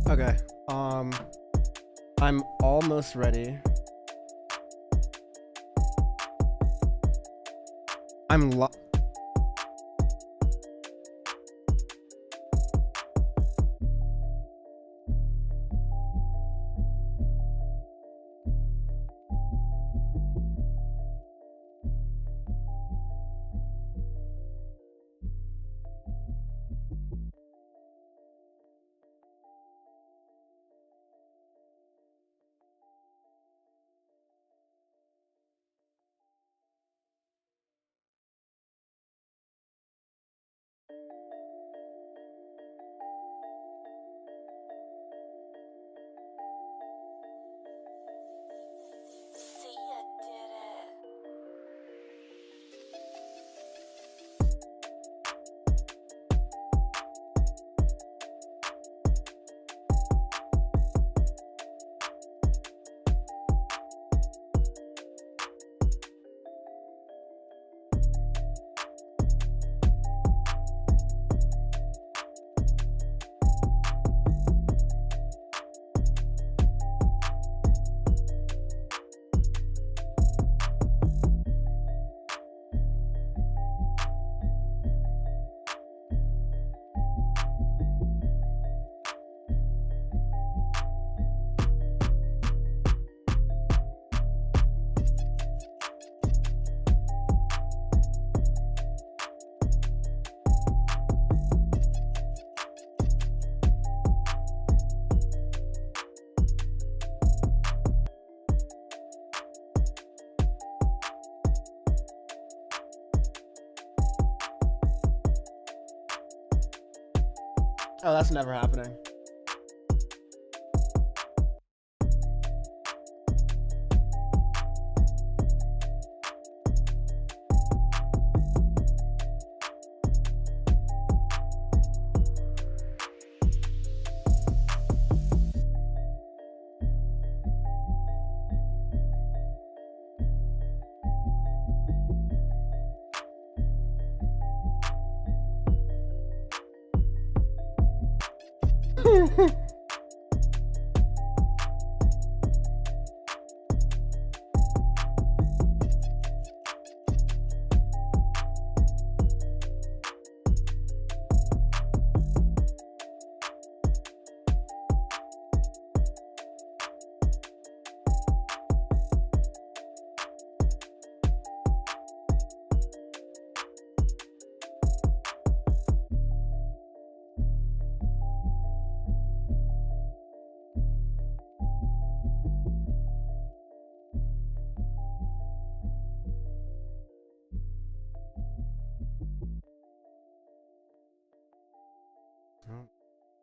Okay. I'm almost ready. I'm lo- See, I did it. Oh, that's never happening.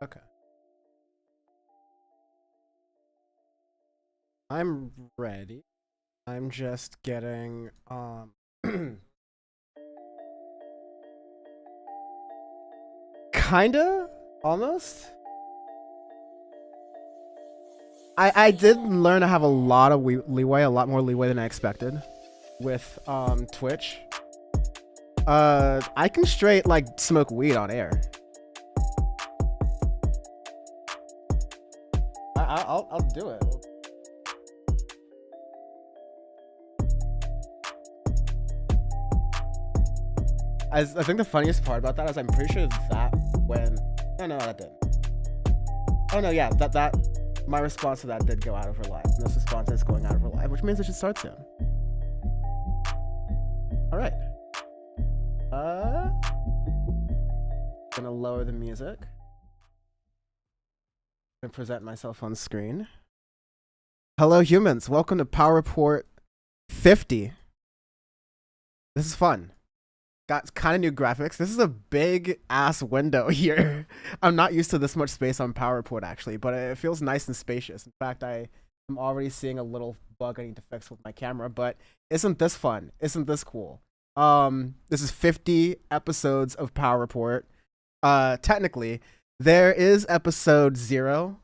Okay. I'm ready. I'm just getting kinda almost. I did learn to have a lot of leeway, a lot more leeway than I expected with Twitch. I can straight like smoke weed on air. I'll do it. I think the funniest part about that is I'm pretty sure that when no that didn't. Oh no, yeah, that my response to that did go out of her live. And this response is going out of her live, which means it should start soon. All right. Gonna lower the music. Gonna present myself on screen. Hello, humans. Welcome to Power Report 50. This is fun. Got kind of new graphics. This is a big ass window here. I'm not used to this much space on Power Report actually, but it feels nice and spacious. In fact, I am already seeing a little bug I need to fix with my camera, but isn't this fun? Isn't this cool? This is 50 episodes of Power Report. Technically, there is episode 0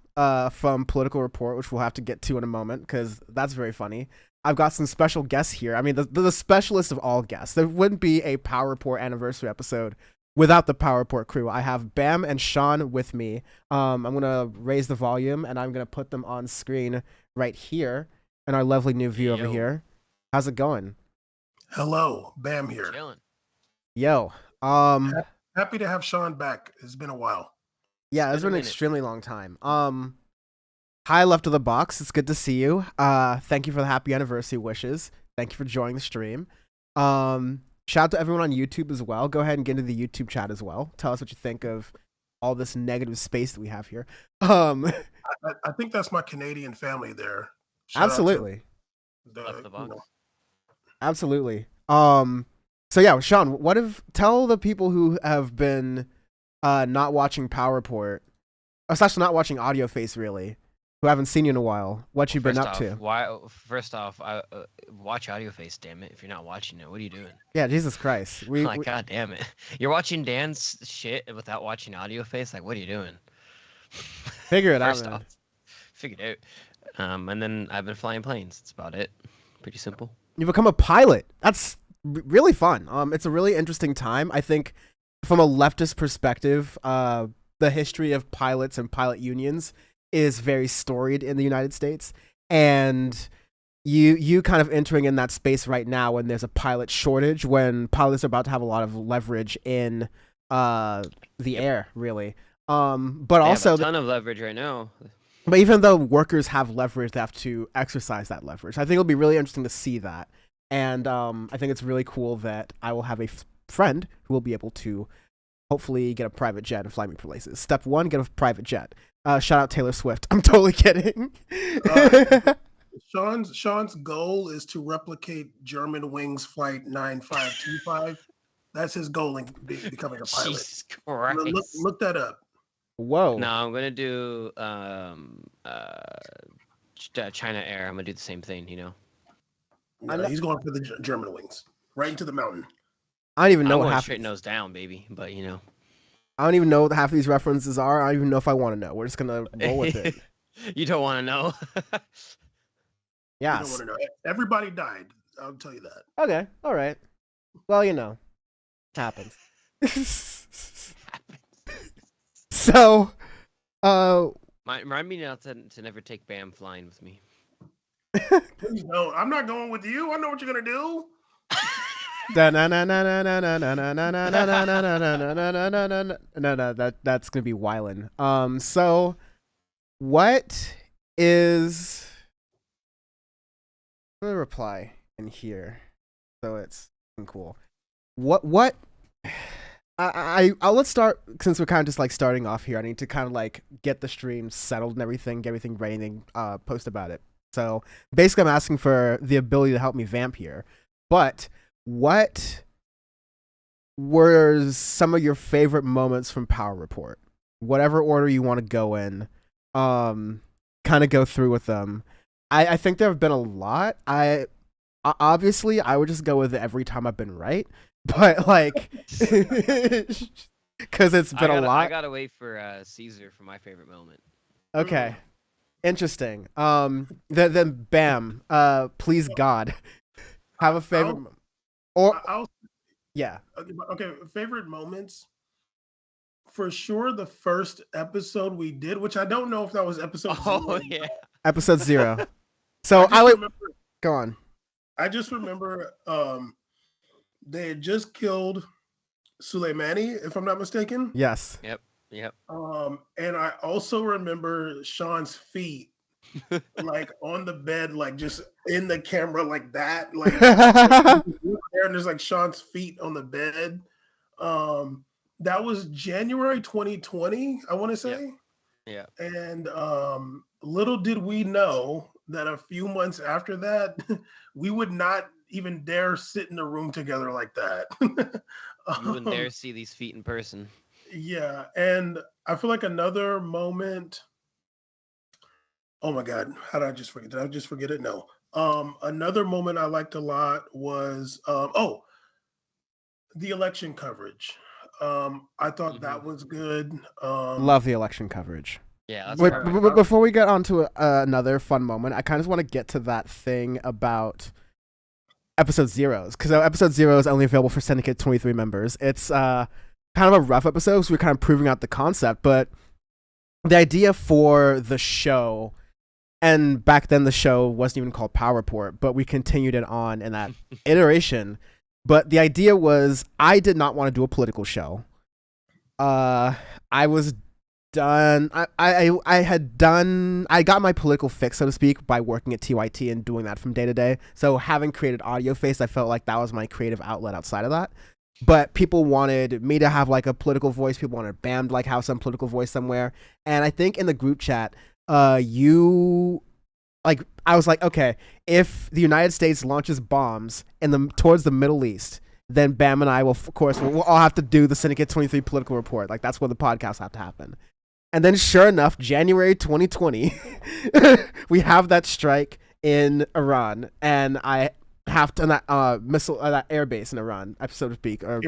from Political Report, which we'll have to get to in a moment because that's very funny. I've got some special guests here. I mean, the specialist of all guests. There wouldn't be a Power Report anniversary episode without the PowerPort crew. I have Bam and Sean with me. I'm gonna raise the volume and I'm gonna put them on screen right here in our lovely new view over Yo. here. How's it going? Hello, Bam here. Chilling. Yo. Happy to have Sean back. It's been a while. Yeah, it's been an extremely long time. Hi, Left of the Box. It's good to see you. Thank you for the happy anniversary wishes. Thank you for joining the stream. Shout out to everyone on YouTube as well. Go ahead and get into the YouTube chat as well. Tell us what you think of all this negative space that we have here. I think that's my Canadian family there. Shout out to Absolutely. Left the box. Absolutely. So yeah, Sean, tell the people who have been not watching PowerPort, slash not watching Audio Face really, who haven't seen you in a while, what you've been up to. First off, watch Audio Face, damn it. If you're not watching it, what are you doing? Yeah, Jesus Christ. God damn it. You're watching Dan's shit without watching Audio Face? Like, what are you doing? Figure it out, First man. off, figure it out. And then I've been flying planes. That's about it. Pretty simple. You become a pilot. That's really fun. It's a really interesting time. I think from a leftist perspective, the history of pilots and pilot unions is very storied in the United States. And you kind of entering in that space right now when there's a pilot shortage, when pilots are about to have a lot of leverage in the air, really. But They also have a ton of leverage right now. But even though workers have leverage, they have to exercise that leverage. I think it'll be really interesting to see that. And I think it's really cool that I will have a friend who will be able to hopefully get a private jet and fly me places. Step 1, get a private jet. Shout out Taylor Swift. I'm totally kidding. Sean's goal is to replicate German Wings Flight 9525. That's his goal in becoming a pilot. Jesus Christ. Look that up. Whoa. No, I'm gonna do China Air. I'm gonna do the same thing, you know. No, he's going for the German Wings, right into the mountain. I don't even know I'm what going half. straight nose down, baby. But you know. I don't even know what half of these references are. I don't even know if I want to know. We're just gonna roll with it. You don't want to know. Yes. You don't want to know. Everybody died. I'll tell you that. Okay. All right. Well, you know, it happens. So, Remind me now to never take Bam flying with me. Please don't. I'm not going with you. I know what you're gonna do. No, that's gonna be wildin'. So what is? I'm gonna reply in here, so it's cool. What? I'll let's start, since we're kind of just like starting off here. I need to kind of like get the stream settled and everything, get everything ready, and post about it. So basically, I'm asking for the ability to help me vamp here. But what were some of your favorite moments from Power Report? Whatever order you want to go in, kind of go through with them. I think there have been a lot. Obviously I would just go with every time I've been right, but like, because it's been a lot. I gotta wait for Caesar for my favorite moment. Okay. Interesting. Then Bam. Please God, have a favorite. Yeah. Okay. Favorite moments. For sure, the first episode we did, which I don't know if that was episode. Oh 0. yeah. Episode 0. So I would go on. I just remember they had just killed Soleimani, if I'm not mistaken. Yes. Yep. And I also remember Sean's feet, like on the bed, like just in the camera, like that, like there, and there's like Sean's feet on the bed. That was January 2020, I want to say. Yeah. And little did we know that a few months after that, we would not even dare sit in a room together like that. You wouldn't dare see these feet in person. Yeah, and I feel like another moment. Oh my God, how did I just forget? Did I just forget it? No. Another moment I liked a lot was the election coverage. I thought that was good. Love the election coverage. Yeah. That's Wait, before we get on to another fun moment, I kind of want to get to that thing about episode 0s, because episode 0 is only available for Syndicate 23 members. It's kind of a rough episode because we were kind of proving out the concept, but the idea for the show, and back then the show wasn't even called Power Report, but we continued it on in that iteration. But the idea was I did not want to do a political show. I was done. I got my political fix, so to speak, by working at TYT and doing that from day to day. So having created Audio Face, I felt like that was my creative outlet outside of that. But people wanted me to have like a political voice. People wanted Bam to like have some political voice somewhere. And I think in the group chat, you like, I was like, okay, if the United States launches bombs towards the Middle East, then Bam and I will, of course, we'll all have to do the Syndicate 23 political report. Like, that's where the podcasts have to happen. And then, sure enough, January 2020, we have that strike in Iran, and I have to that that air base in Iran, so to speak, or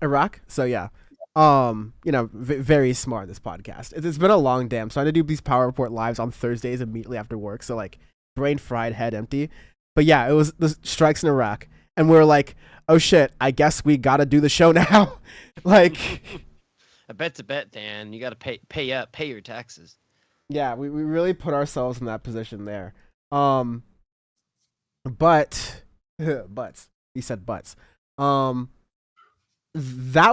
Iraq. So yeah, very smart, this podcast. It's been a long day. I'm starting to do these Power Report lives on Thursdays immediately after work, so like brain fried, head empty. But yeah, it was the strikes in Iraq, and we were like, oh shit, I guess we gotta do the show now. Like, A bet's a bet, Dan. You got to pay your taxes. yeah, we really put ourselves in that position there. But he said butts. That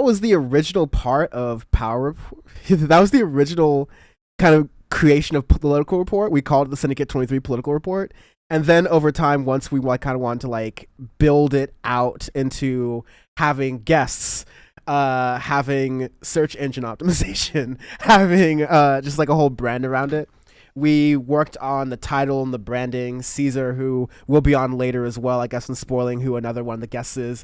was the original part of Power Report. That was the original kind of creation of political report. We called it the Syndicate 23 political report. And then over time, once we like kind of wanted to like build it out into having guests, having search engine optimization, having just like a whole brand around it, we worked on the title and the branding. Caesar, who will be on later as well, I guess, in spoiling who another one of the guests is.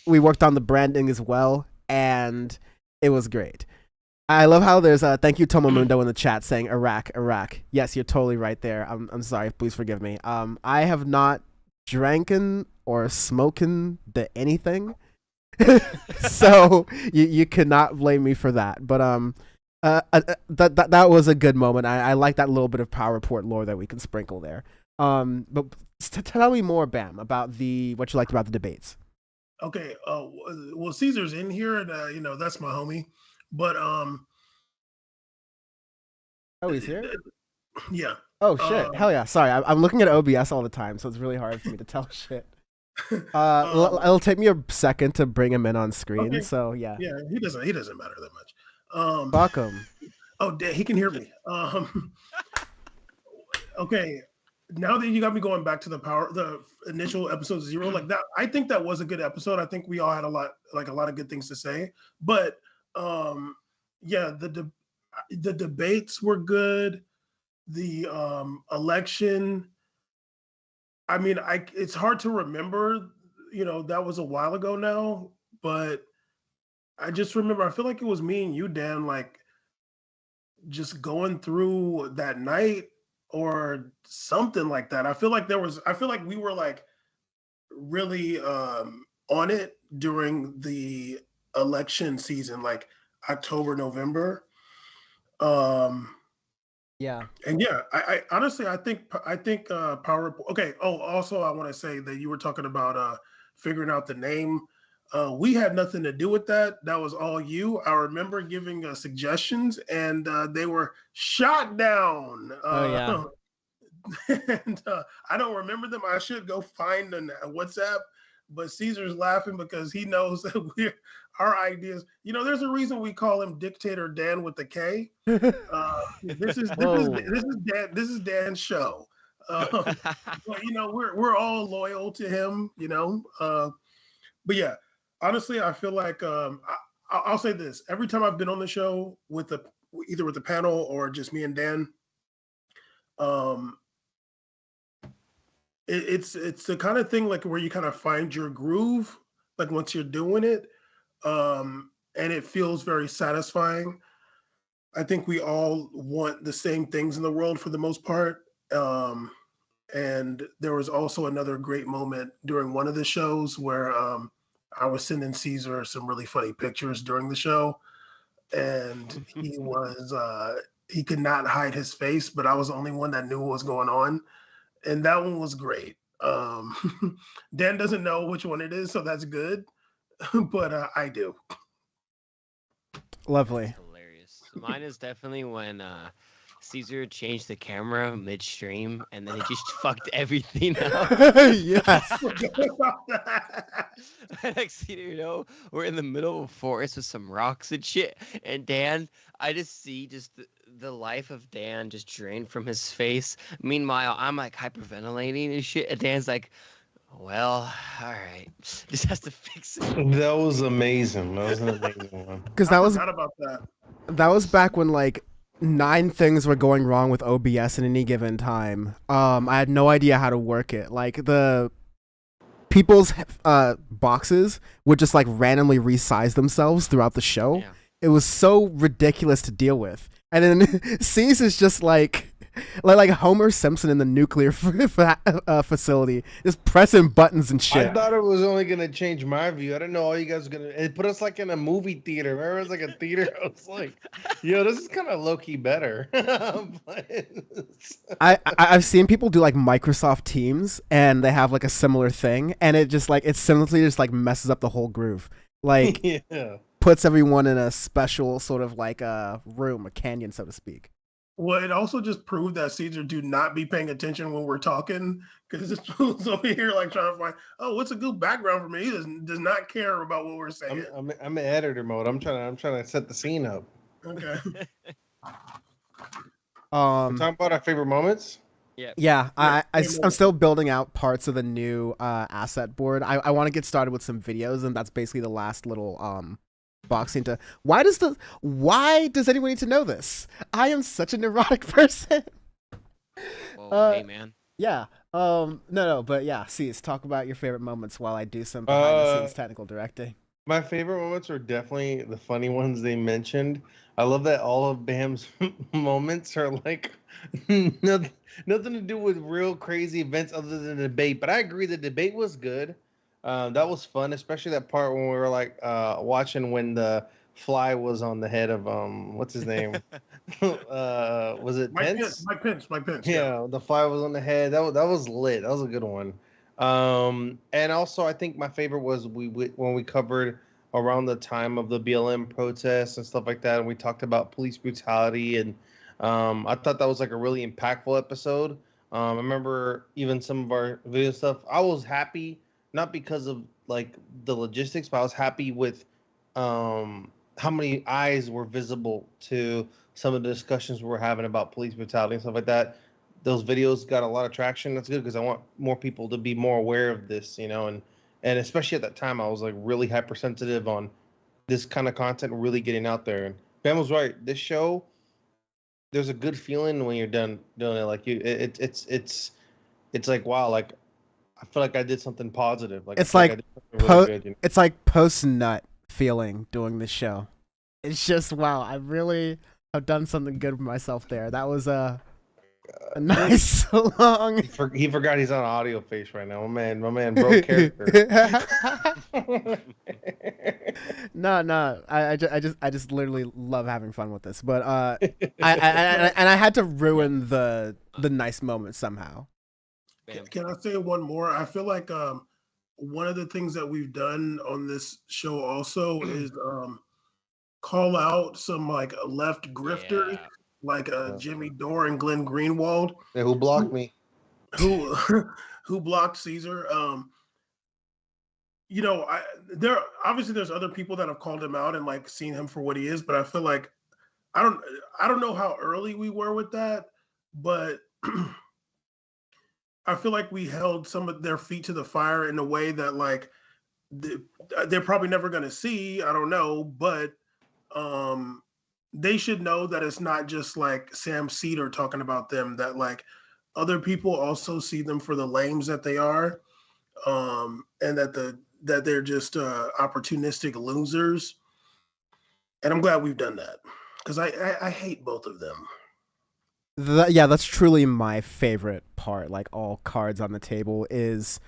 We worked on the branding as well, and it was great. I love how there's a thank you Tomomundo in the chat saying Iraq. Yes, you're totally right there. I'm sorry, please forgive me. I have not dranken or smoken the anything. So you cannot blame me for that. But that was a good moment. I like that little bit of Power Report lore that we can sprinkle there. But tell me more, Bam, about what you liked about the debates. Okay. Well, Caesar's in here, and that's my homie. But Oh, he's here? Yeah. Oh shit! Hell yeah! Sorry, I'm looking at OBS all the time, so it's really hard for me to tell shit. It'll take me a second to bring him in on screen. Okay. So yeah. Yeah, he doesn't matter that much. Fuck him. Oh, he can hear me. Okay. Now that you got me going back to the initial episode 0, like that, I think that was a good episode. I think we all had a lot of good things to say. But yeah, the debates were good. The election, I mean, it's hard to remember, that was a while ago now, but I just remember, I feel like it was me and you, Dan, like just going through that night or something like that. I feel like we were like really on it during the election season, like October, November. Yeah. And yeah, I honestly, I think Power Report. Okay. Oh, also, I want to say that you were talking about figuring out the name. We had nothing to do with that. That was all you. I remember giving suggestions, and they were shot down. Oh yeah. And I don't remember them. I should go find a WhatsApp. But Caesar's laughing because he knows that our ideas. There's a reason we call him Dictator Dan with the K. This is Dan's show. But, we're all loyal to him. But yeah, honestly, I feel like I'll say this: every time I've been on the show either with the panel or just me and Dan, it's the kind of thing like where you kind of find your groove, like once you're doing it, and it feels very satisfying. I think we all want the same things in the world for the most part. And there was also another great moment during one of the shows where I was sending Caesar some really funny pictures during the show, and he could not hide his face, but I was the only one that knew what was going on. And that one was great. Dan doesn't know which one it is, so that's good. but I do. Lovely. Hilarious. Mine is definitely when Caesar changed the camera midstream and then it just fucked everything up. Yes. Next thing you know, we're in the middle of a forest with some rocks and shit. And Dan, I just see the life of Dan just drained from his face. Meanwhile, I'm like hyperventilating and shit. And Dan's like, well, all right. Just has to fix it. That was amazing. That was an amazing one. Because I that was forgot about that. back when like 9 things were going wrong with OBS at any given time. I had no idea how to work it. Like the people's boxes would just like randomly resize themselves throughout the show. Yeah. It was so ridiculous to deal with. And then Cease is just like Homer Simpson in the nuclear facility, just pressing buttons and shit. I thought it was only gonna change my view. I didn't know all you guys were gonna. It put us like in a movie theater. Remember, it was like a theater. I was like, yo, this is kind of low key better. I've seen people do like Microsoft Teams, and they have like a similar thing, and it just like it simply just like messes up the whole groove. Like Yeah. puts everyone in a special sort of like a room, a canyon, so to speak. Well, it also just proved that Caesar do not be paying attention when we're talking, because this fool's over here like trying to find, oh, what's a good background for me? He does not care about what we're saying. I'm in editor mode. I'm trying to set the scene up. Okay. Talking about our favorite moments. Yeah, I'm still building out parts of the new asset board. I want to get started with some videos, and that's basically the last little box into. Why does anyone need to know this? I am such a neurotic person. Well, hey, man. Yeah. No, but yeah. Cease, talk about your favorite moments while I do some behind the scenes technical directing. My favorite moments are definitely the funny ones they mentioned. I love that all of Bam's moments are like nothing to do with real crazy events other than the debate. But I agree the debate was good. That was fun, especially that part when we were like watching when the fly was on the head of what's his name? Was it Pence? Mike Pence. Yeah, the fly was on the head. That was lit. That was a good one. And also I think my favorite was when we covered around the time of the BLM protests and stuff like that, and we talked about police brutality, and I thought that was like a really impactful episode. I remember even some of our video stuff. I was happy, not because of like the logistics, but I was happy with how many eyes were visible to some of the discussions we were having about police brutality and stuff like that. Those videos got a lot of traction. That's good because I want more people to be more aware of this, and especially at that time, I was like really hypersensitive on this kind of content really getting out there. And Ben was right. This show, there's a good feeling when you're done doing it. Like it's like wow, like I feel like I did something positive. Like It's I feel like I did something really good, It's like post nut feeling doing this show. It's just wow, I really have done something good for myself there. That was a nice long. He forgot he's on audio face right now. My man broke character. No. I just literally love having fun with this. But I had to ruin the nice moment somehow. Bam. Can I say one more? I feel like one of the things that we've done on this show also is call out some like left grifters, Yeah. like Jimmy Dore and Glenn Greenwald, Yeah, who blocked me? who who blocked Caesar. There obviously there's other people that have called him out and like seen him for what he is, but I feel like I don't know how early we were with that, but I feel like we held some of their feet to the fire in a way that like they're probably never going to see. I don't know, but they should know that it's not just like Sam Cedar talking about them, that like other people also see them for the lames that they are, and that they're just opportunistic losers. And I'm glad we've done that because I hate both of them. Yeah, that's truly my favorite part. Like all cards on the table is,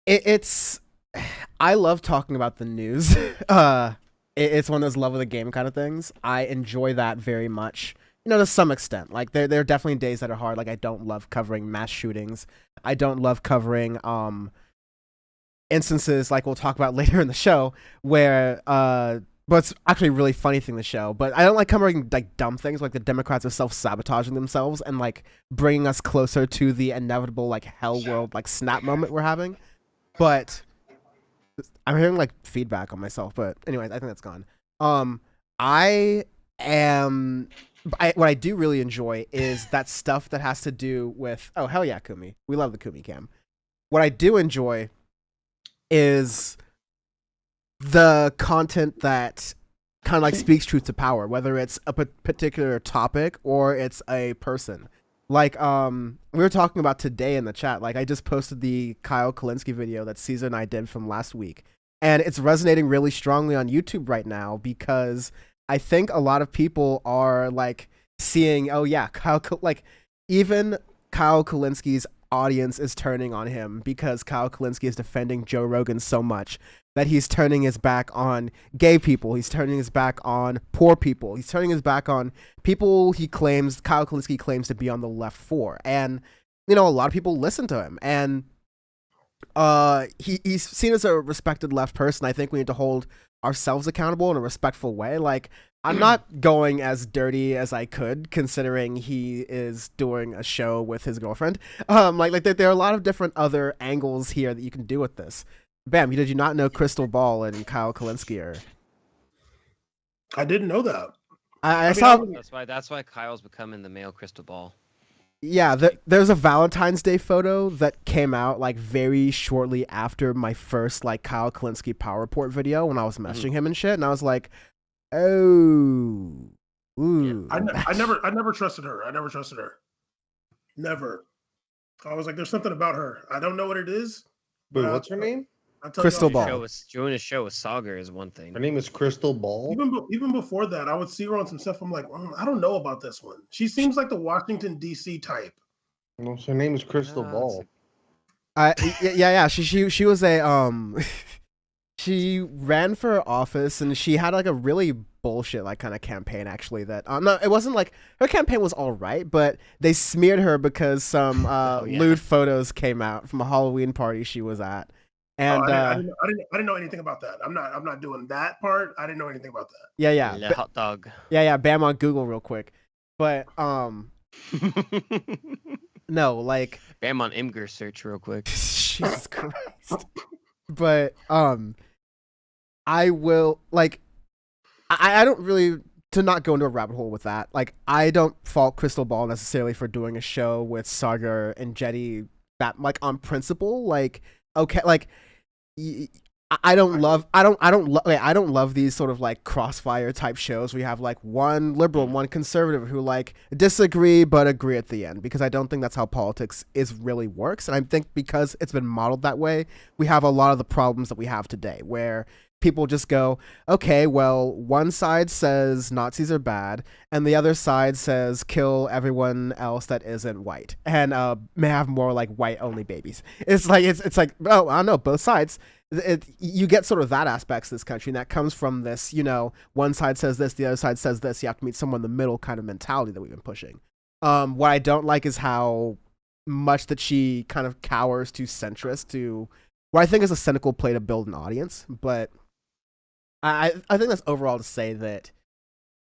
it's. I love talking about the news. It's one of those love of the game kind of things. I enjoy that very much. To some extent. Like there are definitely days that are hard. Like I don't love covering mass shootings. I don't love covering instances like we'll talk about later in the show where but it's actually a really funny thing in the show. But I don't like covering like dumb things like the Democrats are self-sabotaging themselves and like bringing us closer to the inevitable like hell world like snap moment we're having. But I'm hearing like feedback on myself. But anyways, I think that's gone. I am. What I do really enjoy is that stuff that has to do with. Oh hell yeah, Kumi! We love the Kumi cam. What I do enjoy is the content that kind of like speaks truth to power, whether it's a particular topic or it's a person. Like we were talking about today in the chat. Like I just posted the Kyle Kalinske video that Caesar and I did from last week, and it's resonating really strongly on YouTube right now because I think a lot of people are like seeing, oh yeah, like even Kyle Kalinske's audience is turning on him because Kyle Kalinske is defending Joe Rogan so much that he's turning his back on gay people. He's turning his back on poor people. He's turning his back on people Kyle Kalinske claims to be on the left for. And, you know, a lot of people listen to him. And he's seen as a respected left person. I think we need to hold ourselves accountable in a respectful way. Like, I'm not going as dirty as I could, considering he is doing a show with his girlfriend. Like there are a lot of different other angles here that you can do with this. Bam, did you not know Crystal Ball and Kyle Kalinske are? I didn't know that. I saw. That's why Kyle's becoming the male crystal ball. Yeah, there's a Valentine's Day photo that came out like very shortly after my first like Kyle Kalinske Power Report video when I was messaging him and shit, and I was like, oh, ooh. I never trusted her. I never trusted her. Never. I was like, there's something about her. I don't know what it is. Wait, what's her name? Crystal Ball. Joining a show with Saga is one thing. Her name is Crystal Ball. Even before that, I would see her on some stuff. I'm like, I don't know about this one. She seems like the Washington D.C. type. No, her name is Crystal Ball. Yeah. She was a she ran for office and she had like a really bullshit like kind of campaign actually that no, it wasn't like her campaign was all right, but they smeared her because some lewd photos came out from a Halloween party she was at. And I didn't know anything about that. I'm not doing that part. I didn't know anything about that. Yeah. Hot dog. Yeah. Bam on Google real quick. But no, like Bam on Imgur search real quick. Jesus Christ. But I will like I don't really to not go into a rabbit hole with that. Like I don't fault Crystal Ball necessarily for doing a show with Sagar and Jetty that like on principle. Like okay, like I don't love these sort of like crossfire type shows where you have like one liberal and one conservative who like disagree but agree at the end, because I don't think that's how politics really works. And I think because it's been modeled that way, we have a lot of the problems that we have today where people just go, okay, well, one side says Nazis are bad and the other side says kill everyone else that isn't white and may have more like white only babies. It's like oh, I don't know, both sides. You get sort of that aspects of this country, and that comes from this, you know, one side says this, the other side says this, you have to meet someone in the middle kind of mentality that we've been pushing. What I don't like is how much that she kind of cowers to centrist, to what I think is a cynical play to build an audience. But I think that's overall to say that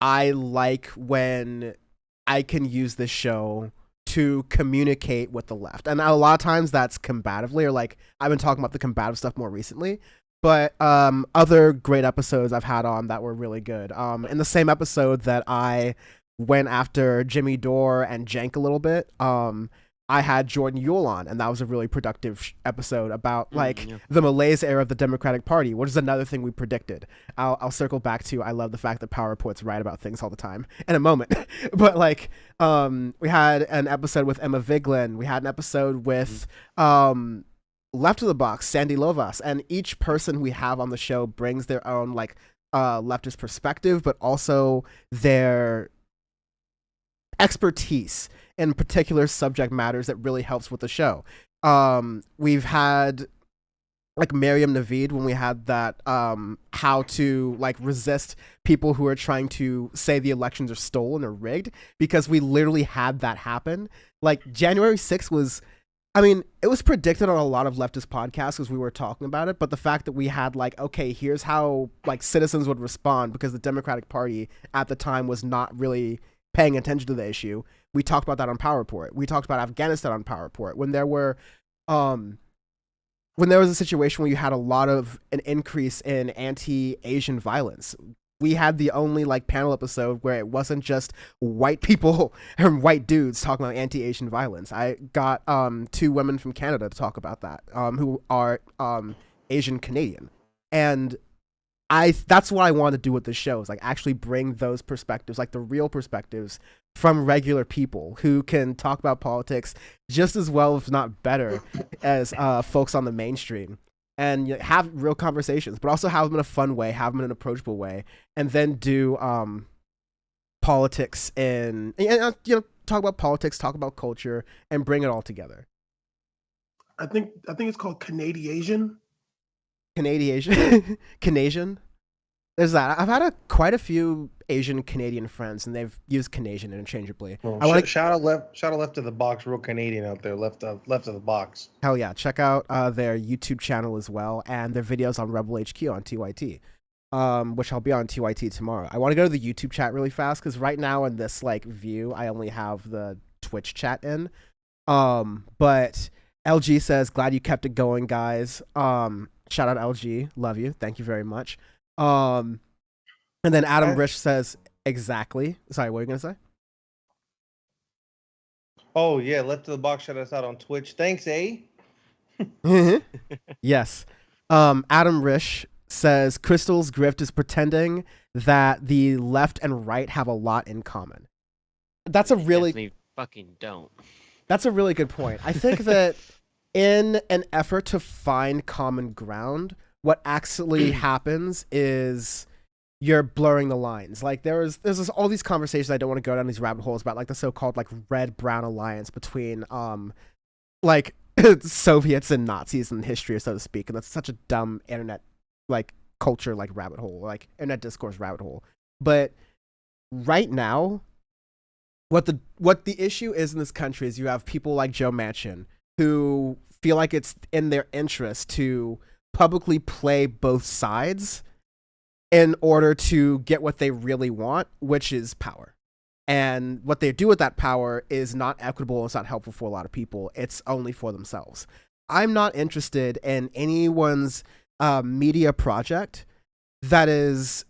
I like when I can use this show to communicate with the left. And a lot of times that's combatively, or like I've been talking about the combative stuff more recently. But other great episodes I've had on that were really good. In the same episode that I went after Jimmy Dore and Jank a little bit, I had Jordan Yule on, and that was a really productive episode about the malaise era of the Democratic Party, which is another thing we predicted. I'll circle back to, I love the fact that Power Report's right about things all the time in a moment. But like we had an episode with Emma Viglin, we had an episode with Left of the Box, Sandy Lovas, and each person we have on the show brings their own like leftist perspective, but also their expertise in particular subject matters that really helps with the show. We've had like Miriam Naveed when we had that how to like resist people who are trying to say the elections are stolen or rigged, because we literally had that happen. Like January 6th was I mean, it was predicted on a lot of leftist podcasts because we were talking about it, but the fact that we had like, okay, here's how like citizens would respond because the Democratic Party at the time was not really paying attention to the issue. We talked about that on Power Report. We talked about Afghanistan on Power Report when there were when there was a situation where you had a lot of an increase in anti-Asian violence. We had the only like panel episode where it wasn't just white people and white dudes talking about anti-Asian violence. I got 2 women from Canada to talk about that, who are Asian Canadian, and that's what I want to do with this show, is like actually bring those perspectives, like the real perspectives from regular people who can talk about politics just as well, if not better, as folks on the mainstream, and have real conversations, but also have them in a fun way, have them in an approachable way, and then do politics and talk about politics, talk about culture, and bring it all together. I think it's called Canadiasian. Canadian. There's that. I've had quite a few Asian Canadian friends, and they've used Canadian interchangeably. Well, shout out left of the box, real Canadian out there, left of the box. Hell yeah! Check out their YouTube channel as well, and their videos on Rebel HQ on TYT, which I'll be on TYT tomorrow. I want to go to the YouTube chat really fast because right now in this like view, I only have the Twitch chat in. But LG says, "Glad you kept it going, guys." Shout out LG, love you, thank you very much. And then Adam Rich says, exactly. Sorry, what were you gonna say? Oh yeah, left of the box, shout us out on Twitch. Thanks, Yes. Adam Rich says Crystal's grift is pretending that the left and right have a lot in common. That's a really Definitely fucking don't. That's a really good point. I think that in an effort to find common ground, what actually happens is you're blurring the lines. Like there's all these conversations, I don't want to go down these rabbit holes about like the so-called like red-brown alliance between like Soviets and Nazis in history, so to speak, and that's such a dumb internet like culture like rabbit hole, like internet discourse rabbit hole. But right now, what the issue is in this country is you have people like Joe Manchin who feel like it's in their interest to publicly play both sides in order to get what they really want, which is power. And what they do with that power is not equitable. It's not helpful for a lot of people. It's only for themselves. I'm not interested in anyone's media project that is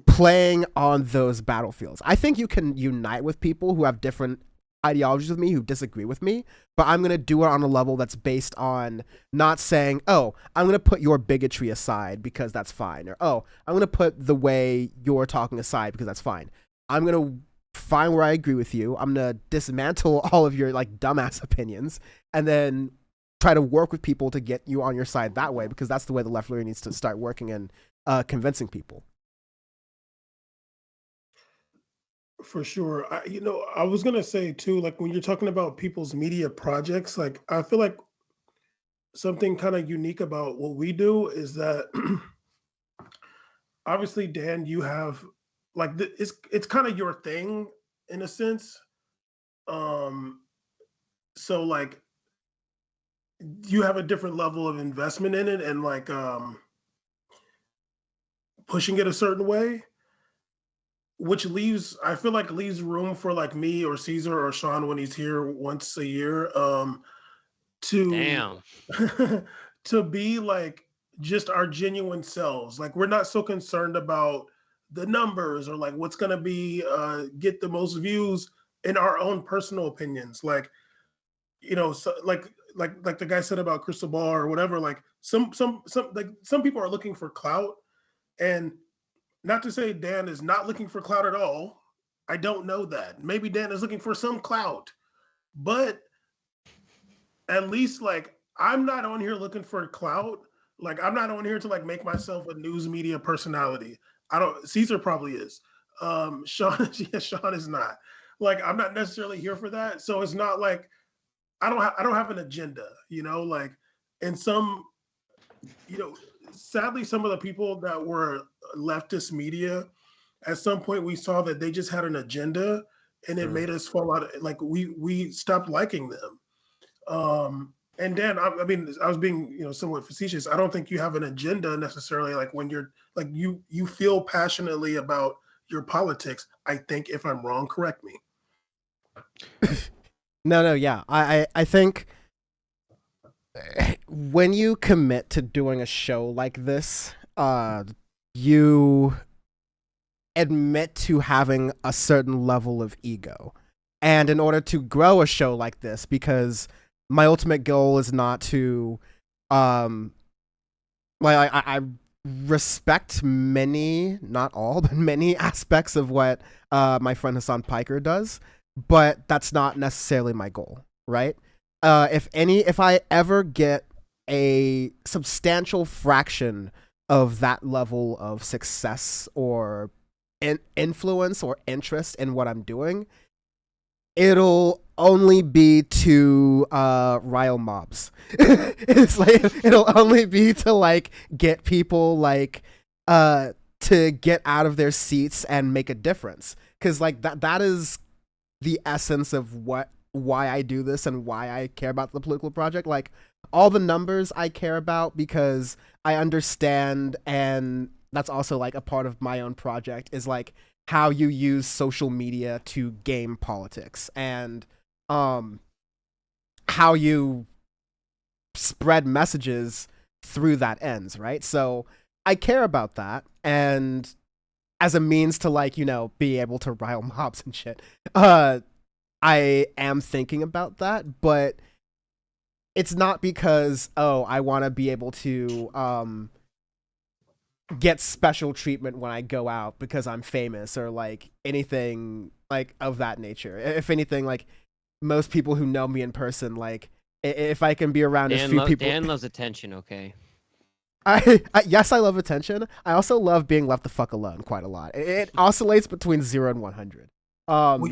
playing on those battlefields. I think you can unite with people who have different ideologies with me, who disagree with me, but I'm going to do it on a level that's based on not saying, oh, I'm going to put your bigotry aside because that's fine, or oh, I'm going to put the way you're talking aside because that's fine. I'm going to find where I agree with you. I'm going to dismantle all of your like dumbass opinions and then try to work with people to get you on your side that way, because that's the way the left really needs to start working and convincing people. For sure. I was gonna say too, like when you're talking about people's media projects, like I feel like something kind of unique about what we do is that obviously, Dan, you have like it's kind of your thing in a sense. So like you have a different level of investment in it and like pushing it a certain way, which I feel like leaves room for like me or Caesar or Sean when he's here once a year, to Damn. to be like just our genuine selves. Like we're not so concerned about the numbers or like what's gonna be get the most views in our own personal opinions. Like, so like the guy said about Crystal Ball or whatever, like some people are looking for clout, and not to say Dan is not looking for clout at all. I don't know that. Maybe Dan is looking for some clout, but at least like I'm not on here looking for clout. Like I'm not on here to like make myself a news media personality. Caesar probably is. Sean, yeah, Sean is not. Like I'm not necessarily here for that. So it's not like I don't have an agenda, like, and sadly, some of the people that were leftist media, at some point we saw that they just had an agenda and it made us fall out. Like we stopped liking them. And Dan, I mean, I was being, somewhat facetious. I don't think you have an agenda necessarily. Like when you're like you feel passionately about your politics. I think if I'm wrong, correct me. No, yeah. I think when you commit to doing a show like this, you admit to having a certain level of ego. And in order to grow a show like this, because my ultimate goal is not to like I respect many, not all, but many aspects of what my friend Hassan Piker does, but that's not necessarily my goal, right? If I ever get a substantial fraction of that level of success or influence or interest in what I'm doing, it'll only be to rile mobs. It's like it'll only be to like get people like to get out of their seats and make a difference. Cause like that is the essence of why I do this and why I care about the political project. Like all the numbers I care about because I understand, and that's also like a part of my own project is like how you use social media to game politics and how you spread messages through that ends, right? So I care about that, and as a means to like, be able to rile mobs and shit. I am thinking about that, but it's not because I want to be able to get special treatment when I go out because I'm famous or like anything like of that nature. If anything, like most people who know me in person, like if I can be around a few people. Dan loves attention, okay? Yes, I love attention. I also love being left the fuck alone quite a lot. It oscillates between 0 and 100. Well,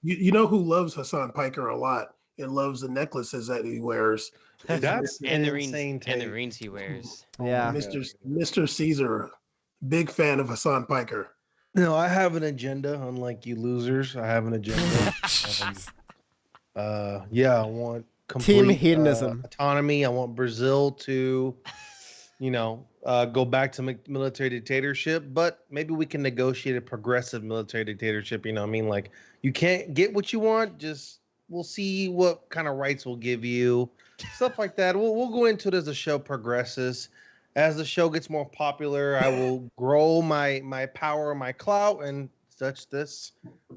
you know who loves Hassan Piker a lot and loves the necklaces that he wears. That's And the insane rings, and the rings he wears. Yeah. Mr. Caesar, big fan of Hassan Piker. No, I have an agenda. Unlike you losers, I have an agenda. Yeah, I want complete Team hedonism. autonomy. I want Brazil to, go back to military dictatorship. But maybe we can negotiate a progressive military dictatorship. You know what I mean? Like you can't get what you want. Just we'll see what kind of rights we'll give you, stuff like that. We'll go into it as the show progresses. As the show gets more popular, I will grow my power, my clout, and such.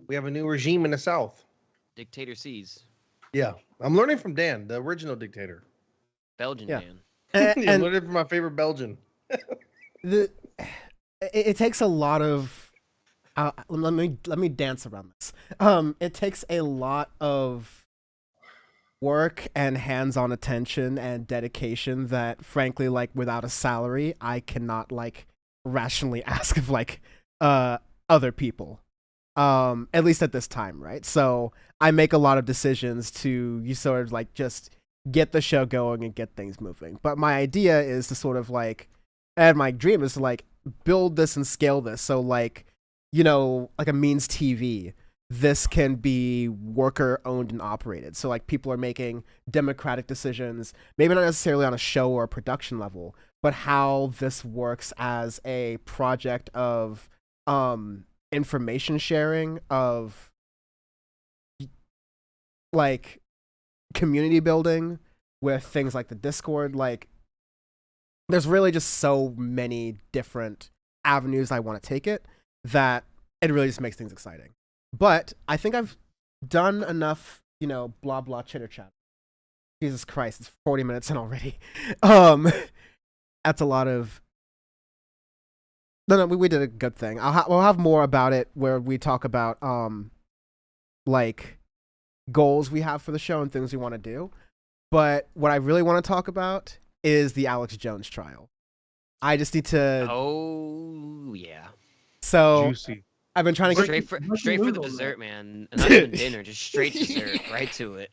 We have a new regime in the South. Dictator C's. Yeah, I'm learning from Dan, the original dictator. Belgian Yeah. Dan. I'm learning from my favorite Belgian. It takes a lot of let me dance around this. It takes a lot of work and hands-on attention and dedication that frankly, like without a salary, I cannot like rationally ask of like other people. At least at this time, right? So I make a lot of decisions to you sort of like just get the show going and get things moving. But my idea is to sort of like, and my dream is to like build this and scale this. So like, like a means TV, this can be worker owned and operated. So like people are making democratic decisions, maybe not necessarily on a show or a production level, but how this works as a project of information sharing, of like community building with things like the Discord. Like there's really just so many different avenues I want to take it that it really just makes things exciting. But I think I've done enough, blah blah chitter chat. Jesus Christ, it's 40 minutes in already. That's a lot of. No, we did a good thing. We'll have more about it where we talk about like goals we have for the show and things we want to do. But what I really want to talk about is the Alex Jones trial. I just need to. Oh yeah. So Juicy. I've been trying to Straight for the noodles, dessert, man. Not even dinner, just straight dessert, right to it.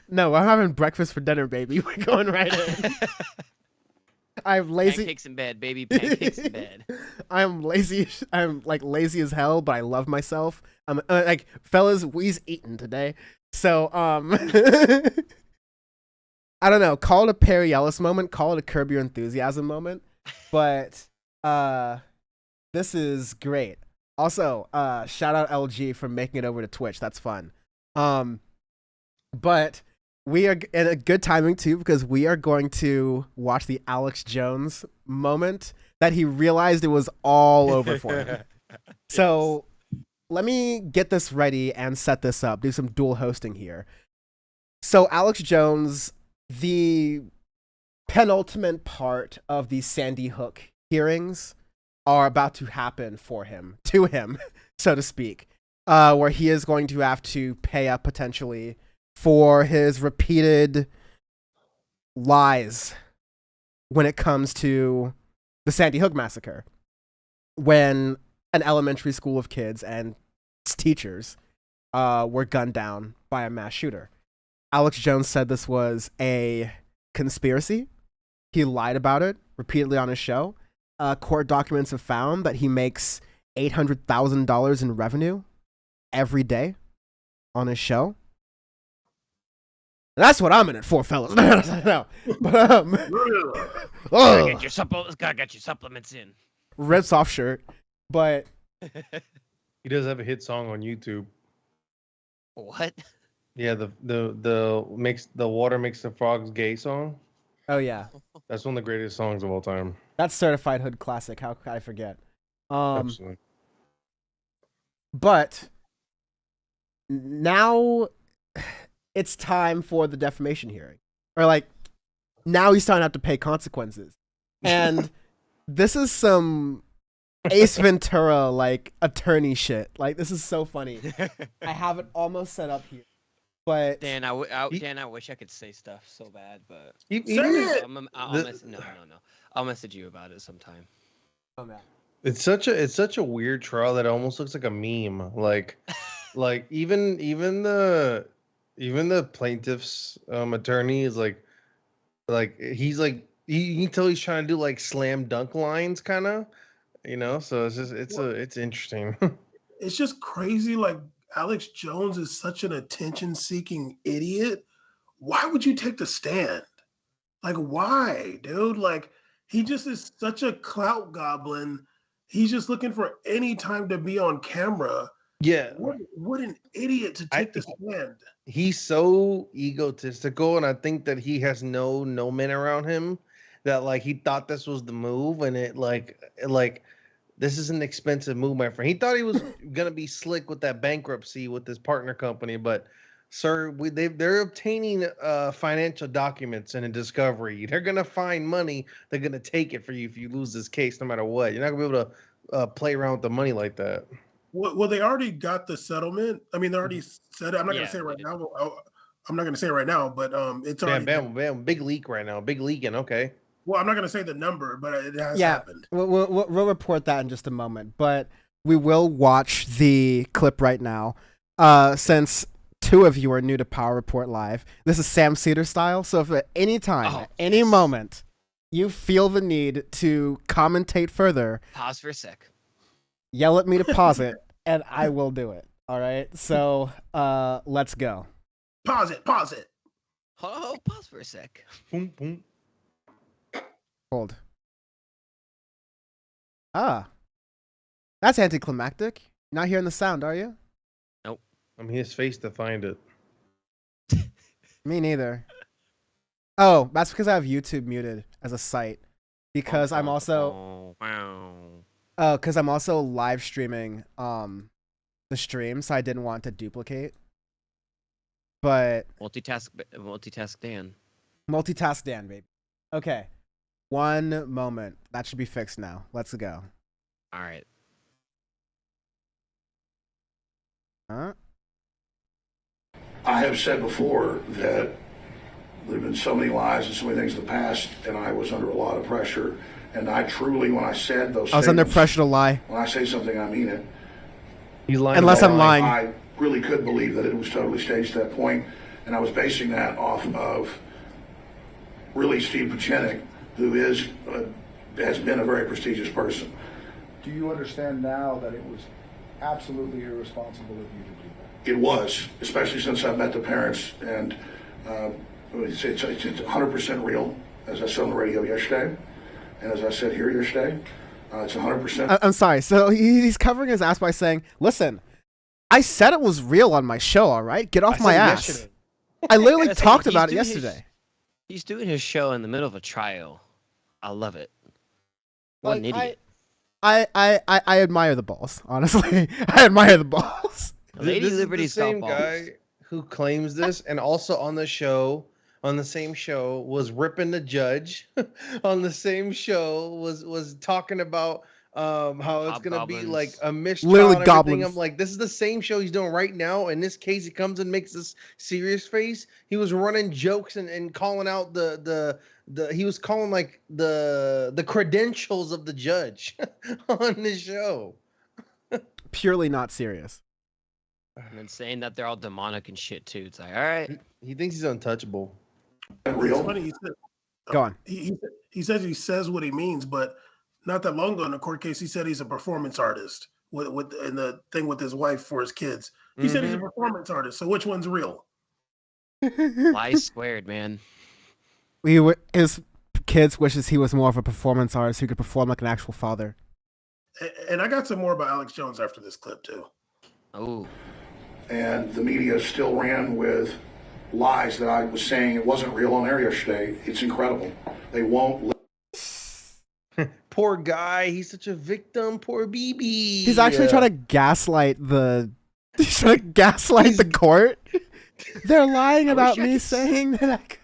No, I'm having breakfast for dinner, baby. We're going right in. I'm lazy. Pancakes in bed, baby. Pancakes in bed. I'm lazy. I'm like lazy as hell, but I love myself. I'm like, fellas, we's eating today. So I don't know, call it a Perry Ellis moment, call it a Curb Your Enthusiasm moment, but this is great. Also, shout out LG for making it over to Twitch. That's fun. But we are in a good timing too, because we are going to watch the Alex Jones moment that he realized it was all over for him. So let me get this ready and set this up, do some dual hosting here. So Alex Jones, the penultimate part of the Sandy Hook hearings are about to happen for him, to him, so to speak, where he is going to have to pay up potentially for his repeated lies when it comes to the Sandy Hook massacre, when an elementary school of kids and teachers were gunned down by a mass shooter. Alex Jones said this was a conspiracy. He lied about it repeatedly on his show. Court documents have found that he makes $800,000 in revenue every day on his show. That's what I'm in it for, fellas. No, but Gotta get your supplements in. Red soft shirt, but He does have a hit song on YouTube. What? Yeah, the makes the water makes the frogs gay song. oh yeah, That's one of the greatest songs of all time. that's certified hood classic. How could I forget? Absolutely. But now it's time for the defamation hearing, or like now he's starting to have to pay consequences, and this is some Ace Ventura like attorney shit. Like this is so funny. I have it almost set up here, but Dan, I wish I could say stuff so bad, but I'll message you about it sometime. oh man, It's such a weird trial that it almost looks like a meme. Like even the plaintiff's attorney is like he's like you can tell he's trying to do like slam dunk lines kind of, so it's interesting. It's just crazy. Like Alex Jones is such an attention-seeking idiot. Why would you take the stand? Like, why, dude? Like, he just is such a clout goblin. He's just looking for any time to be on camera. Yeah, What an idiot to take the stand. he's so egotistical, and I think that he has no men around him that like he thought this was the move, and it like this is an expensive move, my friend. He thought he was gonna be slick with that bankruptcy with his partner company, but sir, they're obtaining financial documents in a discovery. They're gonna find money. They're gonna take it for you if you lose this case, no matter what. You're not gonna be able to play around with the money like that. Well, they already got the settlement. I mean, they already said it. I'm not going to say it right now. I'm not going to say it right now, but it's already. Bam. Big leak right now. Big leaking. Okay. Well, I'm not going to say the number, but it has yeah, happened. we'll report that in just a moment. But we will watch the clip right now. Since two of you are new to Power Report Live, this is Sam Cedar style. So if at any time, at any moment, you feel the need to commentate further, Pause for a sec. yell at me to pause it, and I will do it. All right. So let's go. Pause it. Oh, pause for a sec. Boom, boom. Hold. Ah. That's anticlimactic. You're not hearing the sound, are you? I mean, his face to find it. Me neither. Oh, that's because I have YouTube muted as a site. Because I'm also because I'm also live streaming the stream, so I didn't want to duplicate. But multitask Dan. multitask Dan, baby. Okay. One moment. That should be fixed now. Let's go. All right. Huh? I have said before that there have been so many lies and so many things in the past, and I was under a lot of pressure. And I truly, when I said those I was under statements, pressure to lie. when I say something, I mean it. He's lying. Unless I'm lying. I really could believe that it was totally staged at that point, and I was basing that off of really Steve Pachenik, who has been a very prestigious person. Do you understand now that it was absolutely irresponsible of you to do that? It was, especially since I've met the parents, and It's 100% real, as I said on the radio yesterday, and as I said here yesterday. It's 100%. I'm sorry. So he's covering his ass by saying, "Listen, I said it was real on my show. All right, get off my ass." Yesterday. I literally That's- talked he's about it doing his- yesterday. He's doing his show in the middle of a trial. I love it. What an idiot. I admire the balls. Honestly, I admire the balls. Lady This is Liberty's the same got balls. guy who claims this, and also on the show, on the same show, was ripping the judge. On the same show, was talking about how it's gonna be Hobgoblins. like a mistrial. Literally and everything. goblins. I'm like, this is the same show he's doing right now. In this case, he comes and makes this serious face. He was running jokes and calling out the he was calling like the credentials of the judge on the show. Purely not serious. And then saying that they're all demonic and shit too. It's like, all right. He thinks he's untouchable. It's Real. funny. He said, Go on. he says what he means, but not that long ago in a court case, he said he's a performance artist with and the thing with his wife for his kids. He said he's a performance artist. So which one's real? Lies squared, man. His kids wishes he was more of a performance artist who could perform like an actual father. And I got some more about Alex Jones after this clip too. Oh. And the media still ran with lies that I was saying it wasn't real on air yesterday. It's incredible. They won't. Poor guy, he's such a victim. Poor BB. He's actually trying to gaslight the. He's trying to gaslight the court. They're lying about wish I me could saying that I could.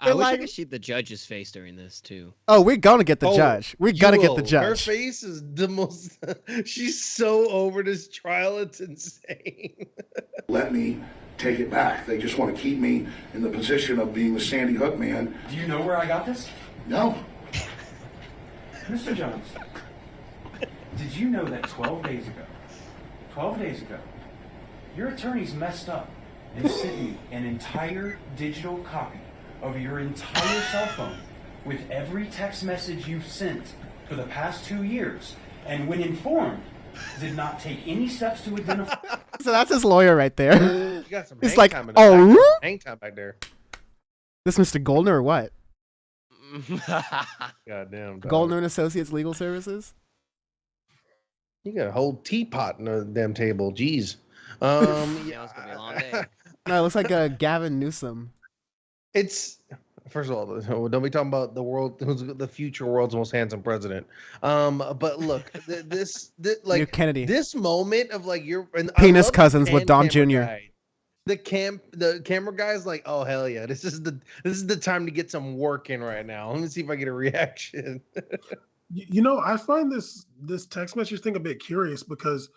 I wish I like- could see the judge's face during this too. Oh, we're gonna get the Oh, judge. We You gotta get will. the Her judge. face is the most. She's so over this trial. It's insane. Let me take it back. They just want to keep me in the position of being the Sandy Hook man. Do you know where I got this? No. Mr. Jones, did you know that 12 days ago, your attorneys messed up and sent me an entire digital copy of your entire cell phone with every text message you've sent for the past 2 years, and when informed, did not take any steps to identify. So that's his lawyer right there. You got some It's hang like, time in the oh, back. Hang time back there. this Mr. Goldner or what? Goddamn. dog. Goldner and Associates Legal Services. You got a whole teapot in the damn table. Jeez. Yeah, it's gonna be a long day. No, it looks like Gavin Newsom. It's first of all, don't be talking about the world, who's the future world's most handsome president. But look, this New like Kennedy. this moment of like your and I Penis love the cousins with Dom camera Jr. guy. The camera guy's like, oh hell yeah, this is the time to get some work in right now. Let me see if I get a reaction. You know, I find this text message thing a bit curious because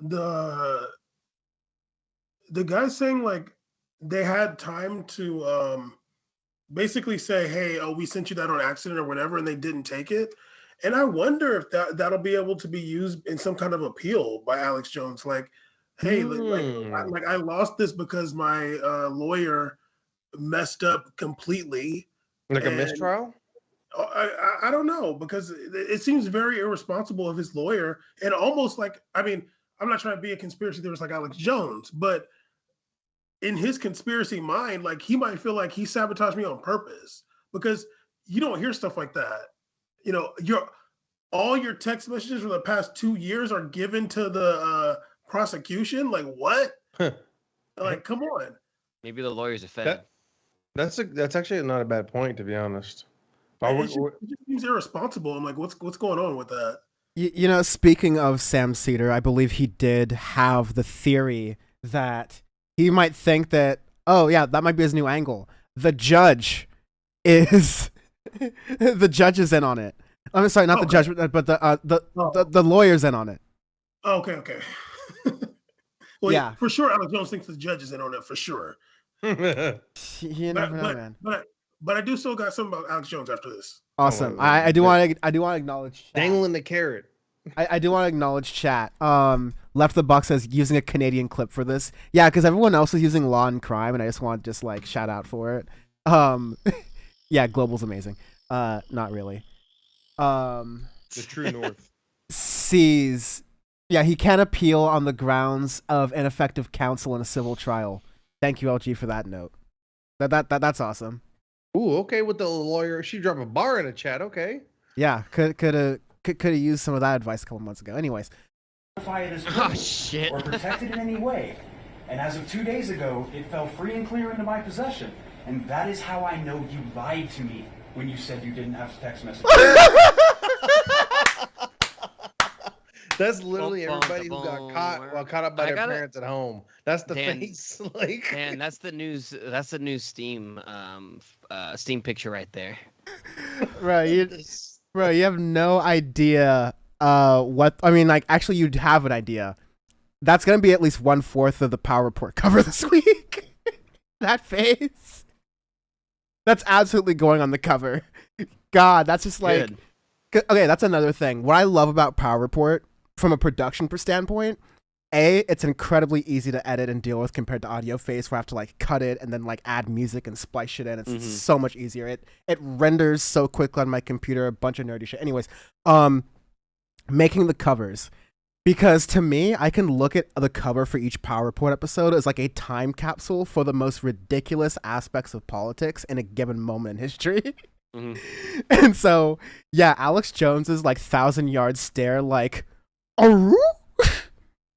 the guy's saying like they had time to basically say, hey, oh, we sent you that on accident or whatever, and they didn't take it. And I wonder if that'll be able to be used in some kind of appeal by Alex Jones. Like, hey, like I lost this because my lawyer messed up completely. Like a And- mistrial? I don't know, because it seems very irresponsible of his lawyer, and almost like, I mean, I'm not trying to be a conspiracy theorist like Alex Jones, but in his conspiracy mind, like he might feel like he sabotaged me on purpose, because you don't hear stuff like that. You know, all your text messages for the past 2 years are given to the prosecution. Like what? Like, come on. Maybe the lawyer's a fed. That's actually not a bad point, to be honest. It just seems irresponsible. I'm like, what's going on with that? You know, speaking of Sam Cedar, I believe he did have the theory that he might think that, oh yeah, that might be his new angle. The judge is the judge is in on it. I'm sorry, not the judge, but the lawyer's in on it. Okay. Well, Yeah. for sure, Alex Jones thinks the judge is in on it for sure. You never know, man. But I do still got something about Alex Jones after this. Awesome. Oh, I do want to acknowledge chat. Dangling the carrot. I do want to acknowledge chat. Left the Box says using a Canadian clip for this. Yeah, because everyone else is using Law and Crime, and I just want to just like shout out for it. Yeah, Global's amazing. Not really. The true north. Sees. Yeah, he can appeal on the grounds of ineffective counsel in a civil trial. Thank you, LG, for that note. That's awesome. Ooh, okay. With the lawyer, she dropped a bar in the chat. Okay. Yeah, could have used some of that advice a couple months ago. Anyways, Identify it as Oh, privileged shit. or protected in any way. And as of 2 days ago, it fell free and clear into my possession. And that is how I know you lied to me when you said you didn't have text messages. That's literally Bum, bum, everybody who got bum, caught up by I their gotta- parents at home. That's the Dan- face. Like, Man, that's the news. That's the new Steam, Steam picture right there. bro, you have no idea. What I mean, like, actually, you have an idea. That's gonna be at least 1/4 of the Power Report cover this week. That face. That's absolutely going on the cover. God, that's just like. Good. Okay, that's another thing. What I love about Power Report from a production standpoint, it's incredibly easy to edit and deal with compared to Audio Face, where I have to like cut it and then like add music and splice shit in. It's so much easier. It renders so quickly on my computer, a bunch of nerdy shit. Anyways, making the covers. Because to me, I can look at the cover for each Power Report episode as like a time capsule for the most ridiculous aspects of politics in a given moment in history. And so, yeah, Alex Jones's like 1,000-yard stare, like, "Aroo?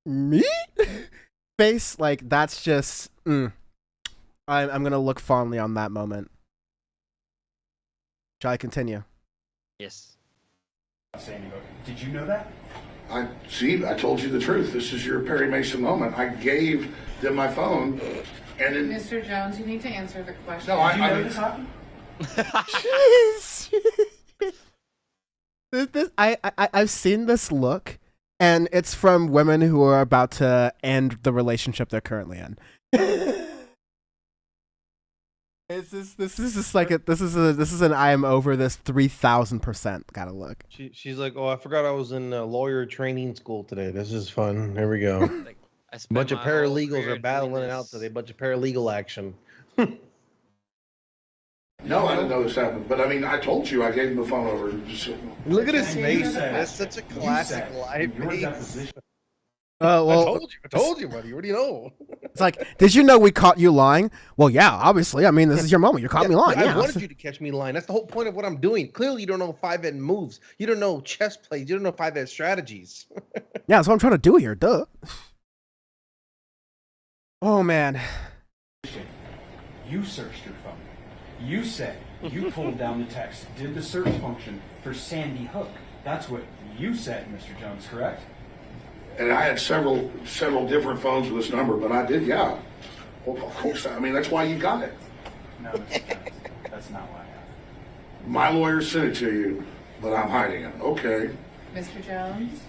Me?" face, like, that's just, I'm gonna look fondly on that moment. Shall I continue? Yes. Did you know that? I told you the truth. This is your Perry Mason moment. I gave them my phone, and then Mr. Jones, you need to answer the question. No, Did you I know mean- this happened? I've seen this look, and it's from women who are about to end the relationship they're currently in. This is just like this is an I am over this 3,000% kind of look. she's like, oh, I forgot I was in lawyer training school today. This is fun. Here we go. Like, I A spent bunch of my whole paralegals career are doing battling it out this. today. A bunch of paralegal action. no, I didn't know this happened. But I mean, I told you I gave them the phone over. Just, Look at his You face. said- That's such a you classic said live in your face. deposition. Well, I told you, buddy. What do you know? it's like, did you know we caught you lying? Well, yeah, obviously. I mean, this is your moment. You caught me lying. I Yeah. wanted you to catch me lying. That's the whole point of what I'm doing. Clearly, you don't know 5-ed moves. You don't know chess plays. You don't know 5-ed strategies. Yeah, that's what I'm trying to do here. Duh. Oh man. You searched your phone. You said you pulled down the text, did the search function for Sandy Hook. That's what you said, Mr. Jones, correct? and I had several different phones with this number, but I did, yeah. Well, of course. I mean, that's why you got it. No, Mr. Jones, that's not what happened. My lawyer sent it to you, but I'm hiding it. Okay. Mr. Jones,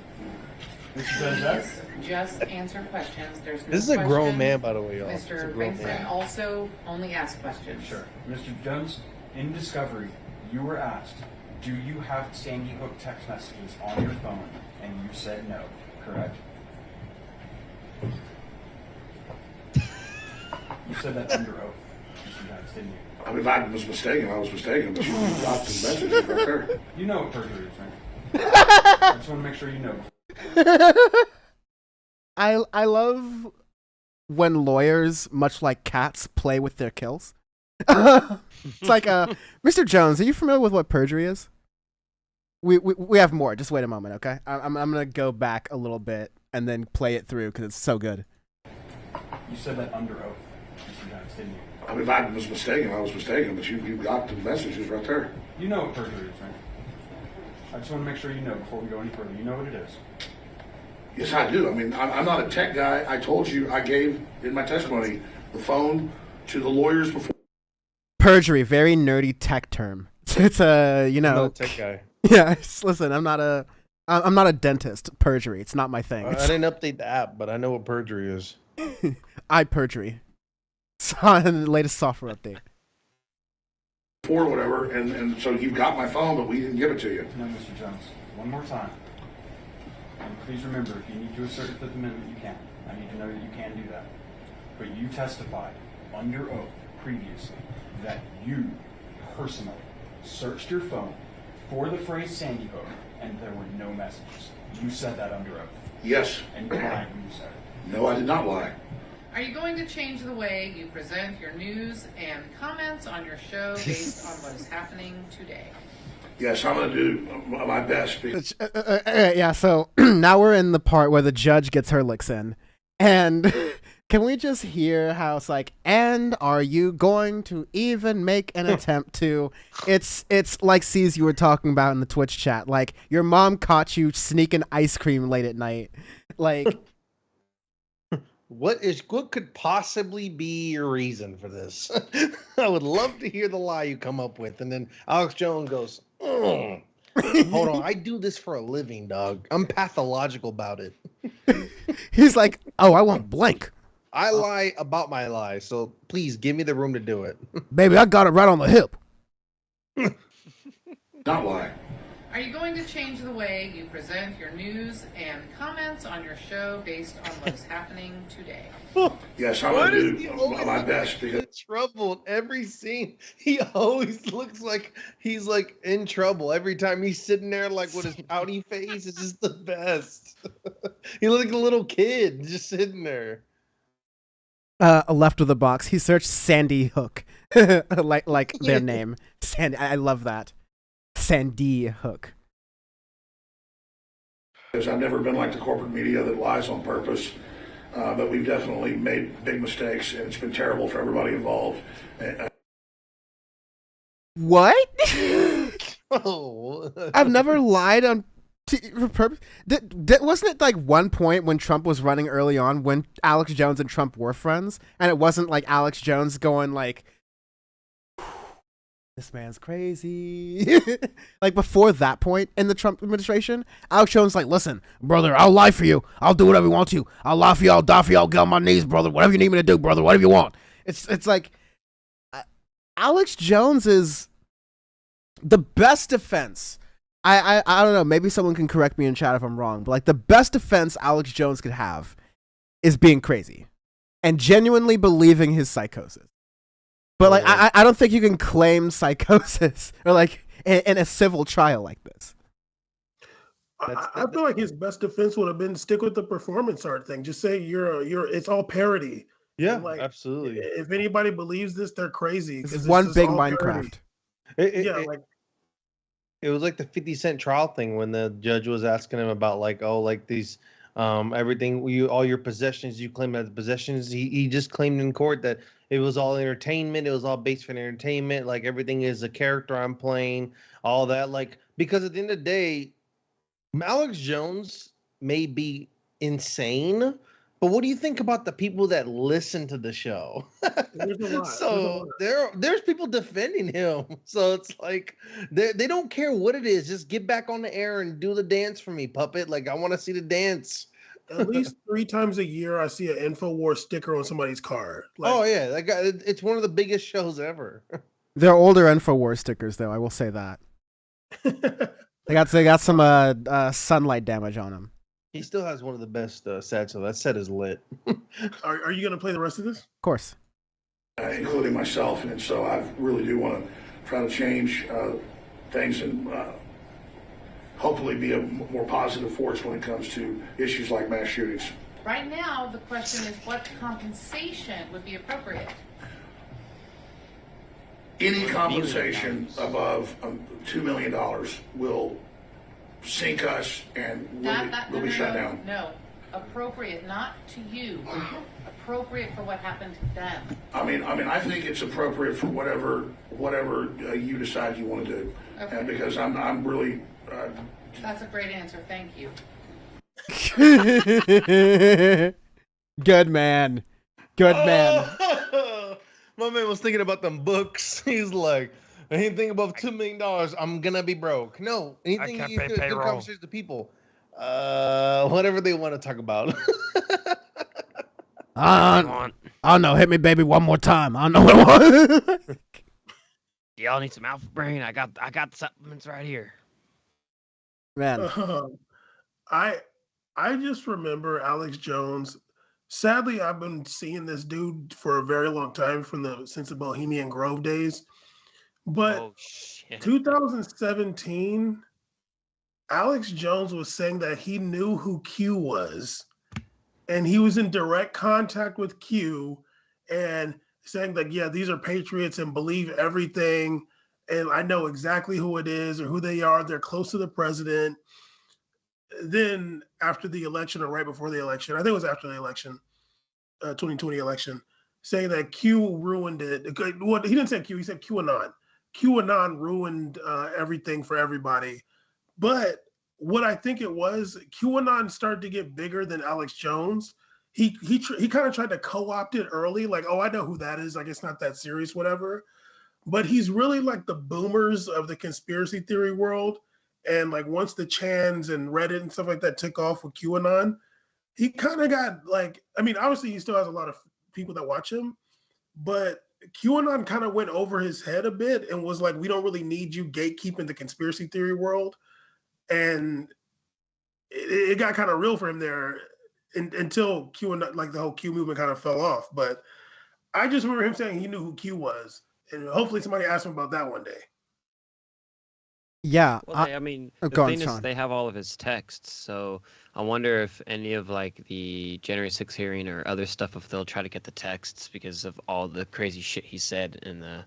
Mr. Jones, that's please just answer questions. There's no This is a grown question. man, by the way, y'all. It's a Mr. grown Vincent man. also only asks questions. sure. Mr. Jones, in discovery, you were asked, do you have Sandy Hook text messages on your phone? And you said no, correct? You said that under oath, Mr. Jones, didn't you? I mean, if I was mistaken, I was mistaken, but you got the message right there. You know what perjury is, right? I just want to make sure you know. I love when lawyers, much like cats, play with their kills. It's like, Mr. Jones, are you familiar with what perjury is? We have more. Just wait a moment, okay? I'm gonna go back a little bit and then play it through because it's so good. You said that under oath, Mr. Jones, didn't you? I mean, if I was mistaken, I was mistaken, but you got the messages right there. You know what perjury is, right? I just want to make sure you know before we go any further. You know what it is. Yes, I do. I mean, I'm not a tech guy. I told you I gave in my testimony the phone to the lawyers before. Perjury, very nerdy tech term. It's a, you I'm know, not a tech guy. yeah. Listen, I'm not a dentist. Perjury, it's not my thing. I didn't update the app, but I know what perjury is. I perjury. It's on the latest software update. Or whatever, and so you got my phone, but we didn't give it to you. No, Mr. Jones. One more time. And please remember, if you need to assert the Fifth Amendment, you can. I need to know that you can do that. But you testified under oath previously that you personally searched your phone for the phrase Sandy Hook, and there were no messages. You said that under oath. Yes. And you lied when you said it. No, I did not lie. Are you going to change the way you present your news and comments on your show based on what is happening today? Yes, I'm going to do my best. Yeah, so now we're in the part where the judge gets her licks in. And can we just hear how it's like, and are you going to even make an attempt to? It's like C's you were talking about in the Twitch chat. Like, your mom caught you sneaking ice cream late at night. Like, What could possibly be your reason for this? I would love to hear the lie you come up with. And then Alex Jones goes, hold on, I do this for a living, dog. I'm pathological about it. he's like, oh, I won't blank. I lie about my lie, so please give me the room to do it. Baby, I got it right on the hip. Not lie. Are you going to change the way you present your news and comments on your show based on what is happening today? Yes, I'm going to do my best. In Because trouble in every scene. He always looks like he's like in trouble every time he's sitting there, like with his pouty face. It's just the best. He looks like a little kid just sitting there. Left of the box, he searched Sandy Hook, like their name. Sandy, I love that. Sandy Hook. I've never been like the corporate media that lies on purpose, but we've definitely made big mistakes, and it's been terrible for everybody involved. What? Oh, I've never lied on for purpose. Wasn't it like one point when Trump was running early on when Alex Jones and Trump were friends, and it wasn't like Alex Jones going like, this man's crazy. Like before that point in the Trump administration, Alex Jones like, listen, brother, I'll lie for you. I'll do whatever you want to. I'll lie for you. I'll die for you. I'll get on my knees, brother. Whatever you need me to do, brother. Whatever you want. It's like Alex Jones is the best defense. I don't know. Maybe someone can correct me in chat if I'm wrong, but like the best defense Alex Jones could have is being crazy and genuinely believing his psychosis. But like, I don't think you can claim psychosis or like in a civil trial like this. I feel like his best defense would have been stick with the performance art thing. Just say you're it's all parody. yeah, Like, absolutely. if anybody believes this, they're crazy. This 'cause is it's one just big all Minecraft. parody. It was like the 50 Cent trial thing when the judge was asking him about like, oh, like these everything all your possessions you claim as possessions. He just claimed in court that it was all entertainment, it was all based on entertainment, like everything is a character I'm playing, all that. Like, because at the end of the day, Alex Jones may be insane, but what do you think about the people that listen to the show? There's a lot. So there's people defending him. So it's like they don't care what it is. Just get back on the air and do the dance for me, puppet. Like, I want to see the dance. At least 3 times a year, I see an InfoWars sticker on somebody's car. Like, Oh yeah, that guy. It's one of the biggest shows ever. They're older InfoWars stickers though. I will say that they got some sunlight damage on them. He still has one of the best sets. So that set is lit. are you gonna play the rest of this? Of course. Including myself, and so I really do want to try to change things and hopefully be a more positive force when it comes to issues like mass shootings. Right now, the question is what compensation would be appropriate? Any compensation above $2 million will sink us, and we'll be shut down. No, appropriate, not to you. Appropriate for what happened to them. I mean, I think it's appropriate for whatever you decide you want to do, Okay. and because I'm really. That's a great answer. Thank you. Good man. Good man. My man was thinking about them books. He's like, anything above $2 million, I'm gonna be broke. No, anything can't you pay do, good payroll. conversations to people. Whatever they want to talk about. I don't know. Hit me, baby, one more time. I don't know what I want. Y'all need some Alpha Brain? I got the supplements right here. Man. I just remember Alex Jones. Sadly, I've been seeing this dude for a very long time since the Bohemian Grove days. But Oh shit. 2017, Alex Jones was saying that he knew who Q was. and he was in direct contact with Q and saying like, yeah, these are patriots and believe everything. And I know exactly who it is or who they are. They're close to the president. Then after the election or right before the election, I think it was after the election, 2020 election, saying that Q ruined it. Well, he didn't say Q, he said QAnon. QAnon ruined everything for everybody. But what I think it was, QAnon started to get bigger than Alex Jones. He kind of tried to co-opt it early, like, oh, I know who that is. Like, it's not that serious, whatever. But he's really like the boomers of the conspiracy theory world. And like once the Chans and Reddit and stuff like that took off with QAnon, he kind of got like, I mean, obviously he still has a lot of people that watch him, but QAnon kind of went over his head a bit and was like, we don't really need you gatekeeping the conspiracy theory world. And it got kind of real for him there until QAnon, like the whole Q movement kind of fell off. But I just remember him saying he knew who Q was. And hopefully somebody asked him about that one day. Yeah. Well, I mean, the go on, thing is, Sean. they have all of his texts, so I wonder if any of like the January 6th hearing or other stuff, if they'll try to get the texts because of all the crazy shit he said in the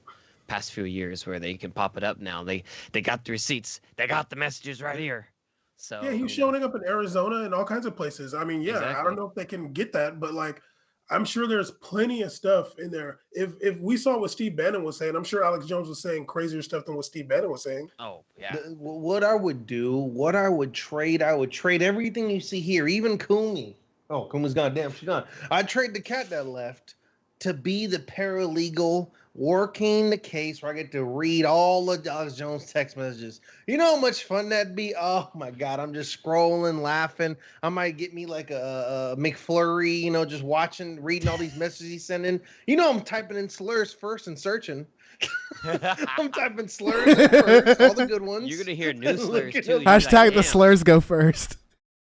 past few years, where they can pop it up now. They got the receipts, they got the messages right here. So Yeah, he's showing up in Arizona and all kinds of places. I mean, yeah, I Exactly. don't know if they can get that, but like, I'm sure there's plenty of stuff in there. If we saw what Steve Bannon was saying, I'm sure Alex Jones was saying crazier stuff than what Steve Bannon was saying. Oh yeah. What I would do, what I would trade everything you see here, even Kumi. Oh, Kumi's gone. Damn, she's gone. I'd trade the cat that left to be the paralegal working the case where I get to read all of Alex Jones' text messages. You know how much fun that'd be? Oh my God, I'm just scrolling, laughing. I might get me like a McFlurry, you know, just watching, reading all these messages he's sending. You know, I'm typing in slurs first and searching. I'm typing slurs in first, all the good ones. You're gonna hear new slurs Looking too. up- You're like, Hashtag the "Damn, slurs go first. the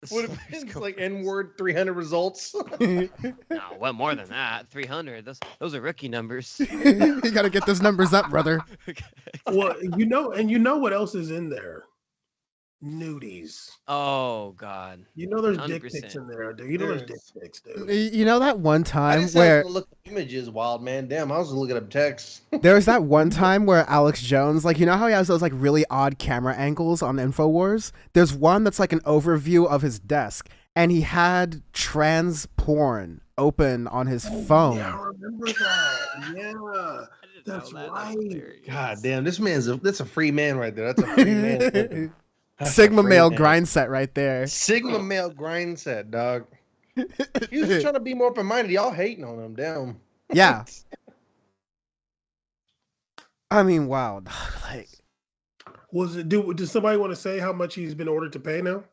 What if slurs it's go like first." N-word 300 results? No, what more than that? 300. Those are rookie numbers. You gotta get those numbers up, brother. Well, you know what else is in there? Nudies. Oh God. You know there's dick 100%. pics in there, dude. You know there's dick Yes. pics, dude. You know that one I time didn't say I was where gonna look at images, wild man. Damn, I was looking up text. there was that one time where Alex Jones, like, you know how he has those like really odd camera angles on InfoWars? There's one that's like an overview of his desk, and he had trans porn open on his phone. Yeah, I remember that. Yeah, I didn't know that's that. That's right. hilarious. God damn, that's a free man right there. That's a free man. That's a Sigma free male man. grind set right there. Sigma male grind set, dog. He was just trying to be more open minded. Y'all hating on him, damn. Yeah. I mean, wow. Like, Was it? Did somebody want to say how much he's been ordered to pay now?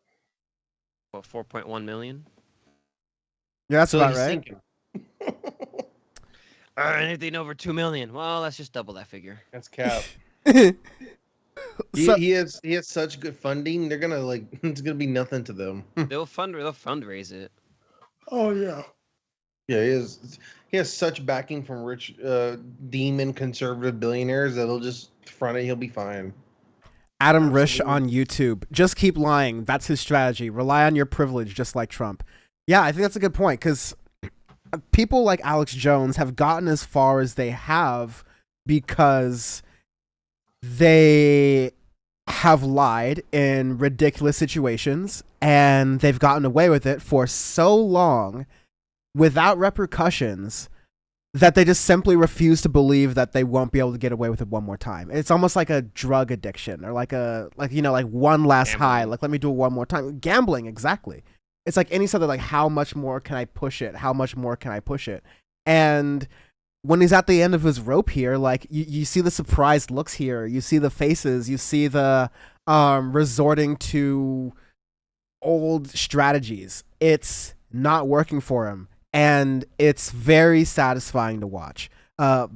What, 4.1 million? yeah, that's So about he's right. sinking. Anything over 2 million. Well, let's just double that figure. That's cap. So- He has such good funding. They're gonna like it's gonna be nothing to them. They'll fundraise it. Oh yeah. Yeah, he has such backing from rich demon conservative billionaires that he'll just front it. He'll be fine. Adam Risch on YouTube. Just keep lying. That's his strategy. Rely on your privilege, just like Trump. Yeah, I think that's a good point, because people like Alex Jones have gotten as far as they have because they have lied in ridiculous situations, and they've gotten away with it for so long without repercussions that they just simply refuse to believe that they won't be able to get away with it one more time. It's almost like a drug addiction, or like one last high. Gambling. Like, let me do it one more time. Gambling, exactly. It's like any sort of like, how much more can I push it? How much more can I push it? And when he's at the end of his rope here, like you see the surprised looks here, you see the faces, you see the resorting to old strategies. It's not working for him, and it's very satisfying to watch. Bob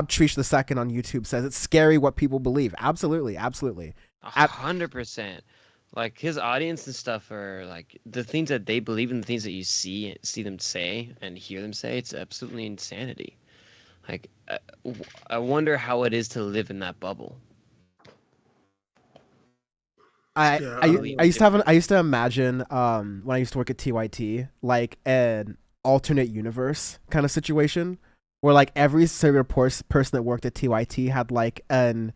Treach II on YouTube says it's scary what people believe. Absolutely, absolutely. 100%. Like his audience and stuff are like the things that they believe in, the things that you see them say and hear them say. It's absolutely insanity. Like I wonder how it is to live in that bubble. I used to have I used to imagine when I used to work at TYT like an alternate universe kind of situation where like every single person that worked at TYT had like an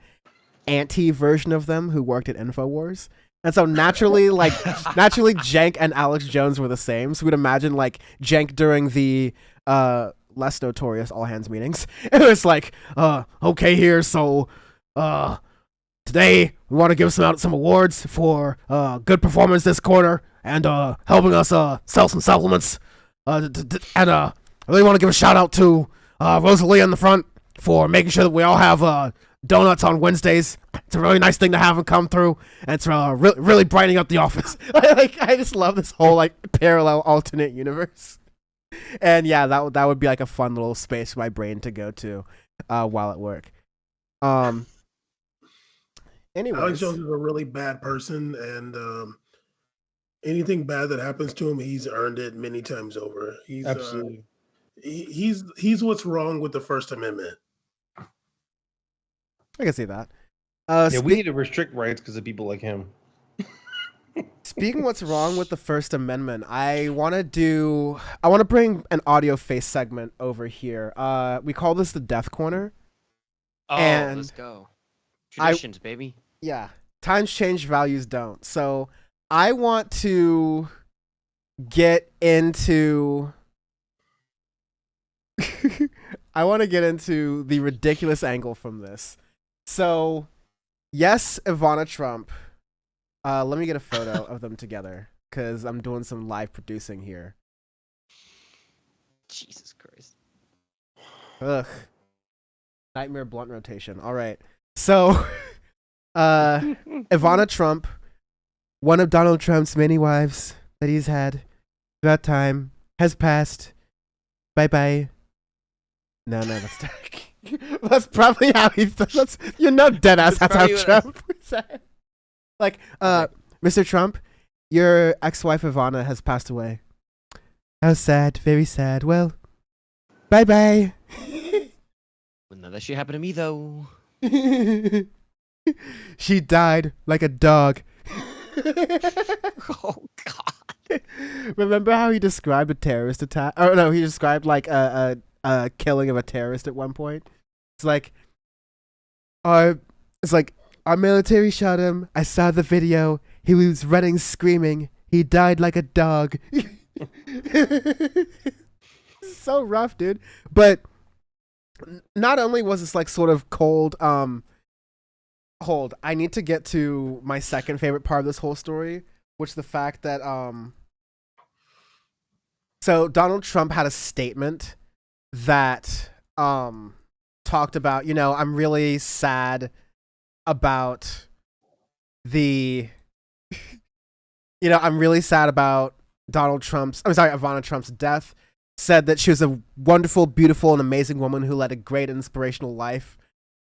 anti version of them who worked at InfoWars. And so naturally Jank and Alex Jones were the same. So we'd imagine like Jank during the less notorious all hands meetings. It was like, okay here, so today we want to give out some awards for good performance this quarter and helping us sell some supplements. And I really want to give a shout out to Rosalie in the front for making sure that we all have donuts on Wednesdays. It's a really nice thing to have them come through, and it's really brightening up the office. Like I just love this whole like parallel alternate universe. And yeah, that would be like a fun little space for my brain to go to while at work. Anyways, Alex Jones is a really bad person, and anything bad that happens to him, he's earned it many times over. He's Absolutely. He's what's wrong with the First Amendment. I can see that. Yeah, we need to restrict rights because of people like him. Speaking of what's wrong with the First Amendment, I want to bring an audio face segment over here. We call this the Death Corner. Oh, and let's go. Traditions, baby. Yeah. Times change, values don't. So I want to get into the ridiculous angle from this. So, yes, Ivana Trump. Let me get a photo of them together because I'm doing some live producing here. Jesus Christ. Ugh. Nightmare blunt rotation. All right. So, Ivana Trump, one of Donald Trump's many wives that he's had throughout time, has passed. Bye-bye. No, that's dark. That's probably how he. You're not dead ass. That's how Trump would say. Like, Mr. Trump, your ex-wife Ivana has passed away. How sad, very sad. Well, bye-bye. Well, none of that shit happened to me though. She died like a dog. Oh God. Remember how he described a terrorist attack? Oh no, he described like a killing of a terrorist at one point. It's like our military shot him. I saw the video. He was running, screaming. He died like a dog. So rough, dude. But not only was this like sort of cold. Hold. I need to get to my second favorite part of this whole story, which is the fact that so Donald Trump had a statement that talked about, I'm really sad about I'm really sad about Ivana Trump's death. Said that she was a wonderful, beautiful, and amazing woman who led a great, inspirational life.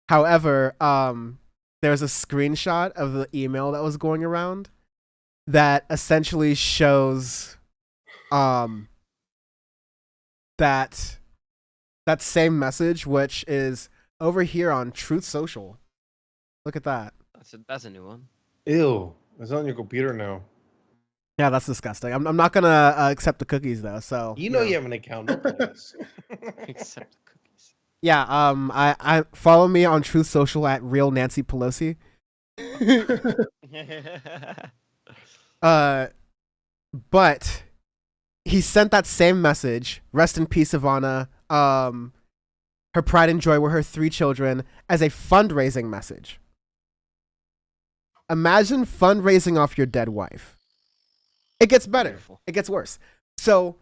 However, there's a screenshot of the email that was going around that essentially shows that same message, which is over here on Truth Social. Look at that. That's a new one. Ew. It's on your computer now. Yeah, that's disgusting. I'm not gonna accept the cookies though. So You have an account. Except the cookies. yeah, I follow me on Truth Social at Real Nancy Pelosi. But he sent that same message. Rest in peace, Ivana. Her pride and joy were her 3 children as a fundraising message. Imagine fundraising off your dead wife. It gets better. Beautiful. It gets worse. So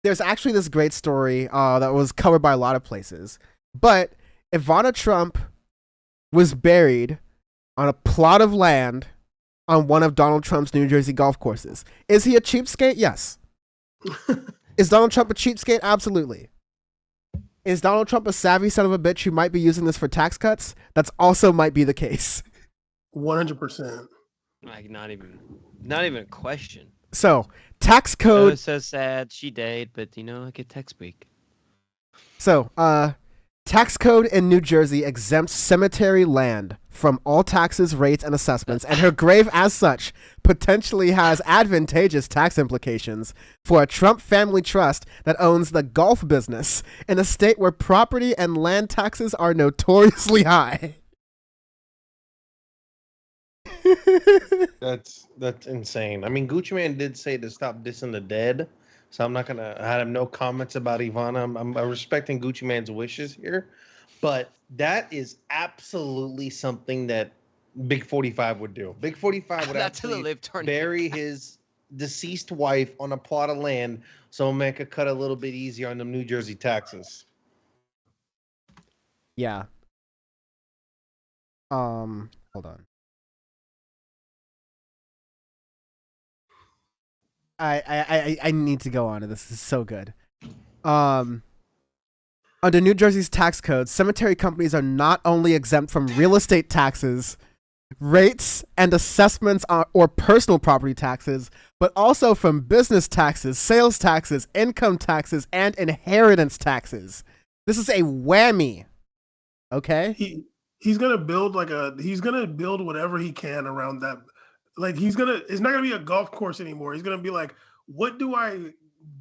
there's actually this great story that was covered by a lot of places. But Ivana Trump was buried on a plot of land on one of Donald Trump's New Jersey golf courses. Is he a cheapskate? Yes. Is Donald Trump a cheapskate? Absolutely. Is Donald Trump a savvy son of a bitch who might be using this for tax cuts? That's also might be the case. 100%. Like not even a question. So, tax code. Oh, so sad. She died, but I get text week. So, tax code in New Jersey exempts cemetery land from all taxes, rates, and assessments, and her grave, as such, potentially has advantageous tax implications for a Trump family trust that owns the golf business in a state where property and land taxes are notoriously high. That's insane. I mean, Gucci Man did say to stop dissing the dead, so I'm not gonna. I have no comments about Ivana. I'm respecting Gucci Man's wishes here, but that is absolutely something that Big 45 would do. Big 45 would Not to the actually live tornado. bury his deceased wife on a plot of land so man could cut a little bit easier on them New Jersey taxes. Yeah. Hold on. I need to go on to this. This is so good. Under New Jersey's tax code, cemetery companies are not only exempt from real estate taxes, rates, and assessments or personal property taxes, but also from business taxes, sales taxes, income taxes, and inheritance taxes. This is a whammy. Okay? He's gonna build whatever he can around that. Like it's not gonna be a golf course anymore. He's gonna be like, what do I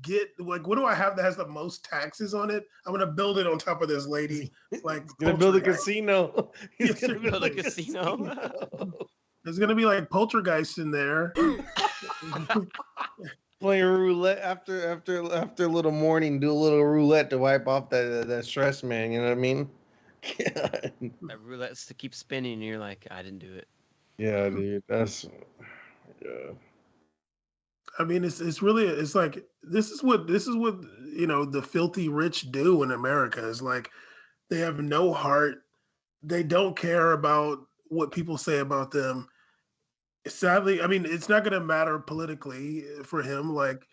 get? Like, what do I have that has the most taxes on it? I'm gonna build it on top of this lady. Like, He's gonna build a poltergeist. casino. He's Yes, gonna build a Build a casino. casino. There's gonna be like poltergeist in there. Playing roulette after a little morning, do a little roulette to wipe off that stress, man. You know what I mean? That roulette to keep spinning, and you're like, I didn't do it. Yeah, dude. That's yeah. I mean, it's really like this is what the filthy rich do in America. Is like they have no heart. They don't care about what people say about them. Sadly, I mean, it's not going to matter politically for him. Like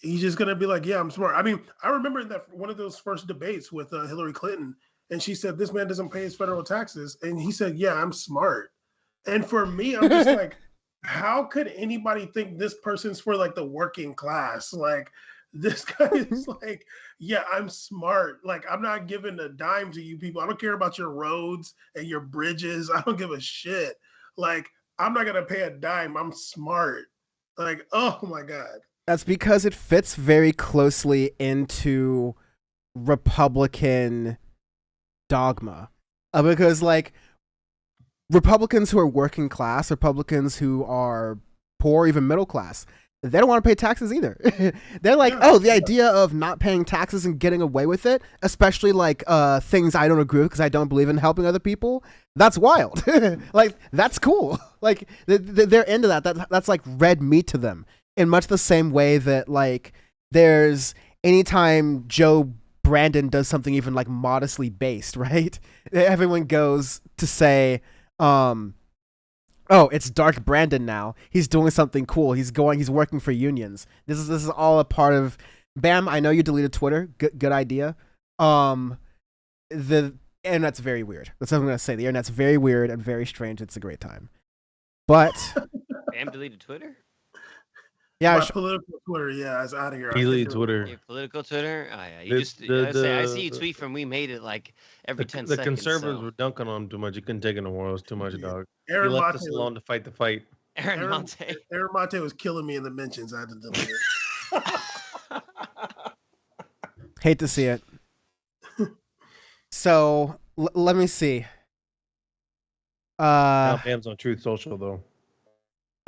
he's just going to be like, yeah, I'm smart. I mean, I remember that one of those first debates with Hillary Clinton, and she said, this man doesn't pay his federal taxes. And he said, yeah, I'm smart. And for me, I'm just like, how could anybody think this person's for like the working class? Like this guy is like, yeah, I'm smart. Like I'm not giving a dime to you people. I don't care about your roads and your bridges. I don't give a shit. Like I'm not gonna pay a dime. I'm smart. Like, oh my God. That's because it fits very closely into Republican dogma. Because like Republicans who are working class, Republicans who are poor, even middle class, they don't want to pay taxes either. They're like, oh, the idea of not paying taxes and getting away with it, especially like things I don't agree with because I don't believe in helping other people, that's wild. Like, that's cool. Like, they're into that. That's like red meat to them. In much the same way that, like, there's anytime Joe Brandon does something even like modestly based, right? Everyone goes to say, oh, it's Dark Brandon now. He's doing something cool. He's working for unions. This is all a part of Bam. I know you deleted Twitter. Good idea. The internet's very weird. That's what I'm gonna say. The internet's very weird and very strange. It's a great time. But Bam deleted Twitter? yeah, My political Twitter, yeah, it's out of here. He deleted Twitter. Your political Twitter? Oh yeah. The- I see you tweet from We Made It like every 10 The seconds. conservatives so. were dunking on him too much. He couldn't take it no more. It was too much, dog. He Aaron left Monte, us alone to fight the fight. Aaron Monte. Aaron Monte was killing me in the mentions. I had to delete it. hate to see it. So let me see. Now Bam's on Truth Social though.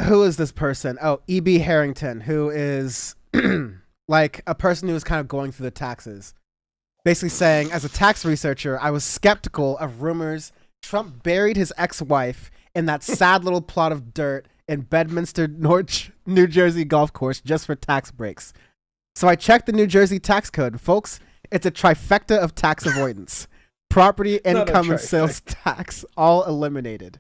Who is this person? Oh, E.B. Harrington, who is like a person who is kind of going through the taxes. Basically saying, as a tax researcher, I was skeptical of rumors Trump buried his ex-wife in that sad little plot of dirt in Bedminster, New Jersey golf course just for tax breaks. So I checked the New Jersey tax code. Folks, it's a trifecta of tax avoidance. Property, income, and sales tax all eliminated.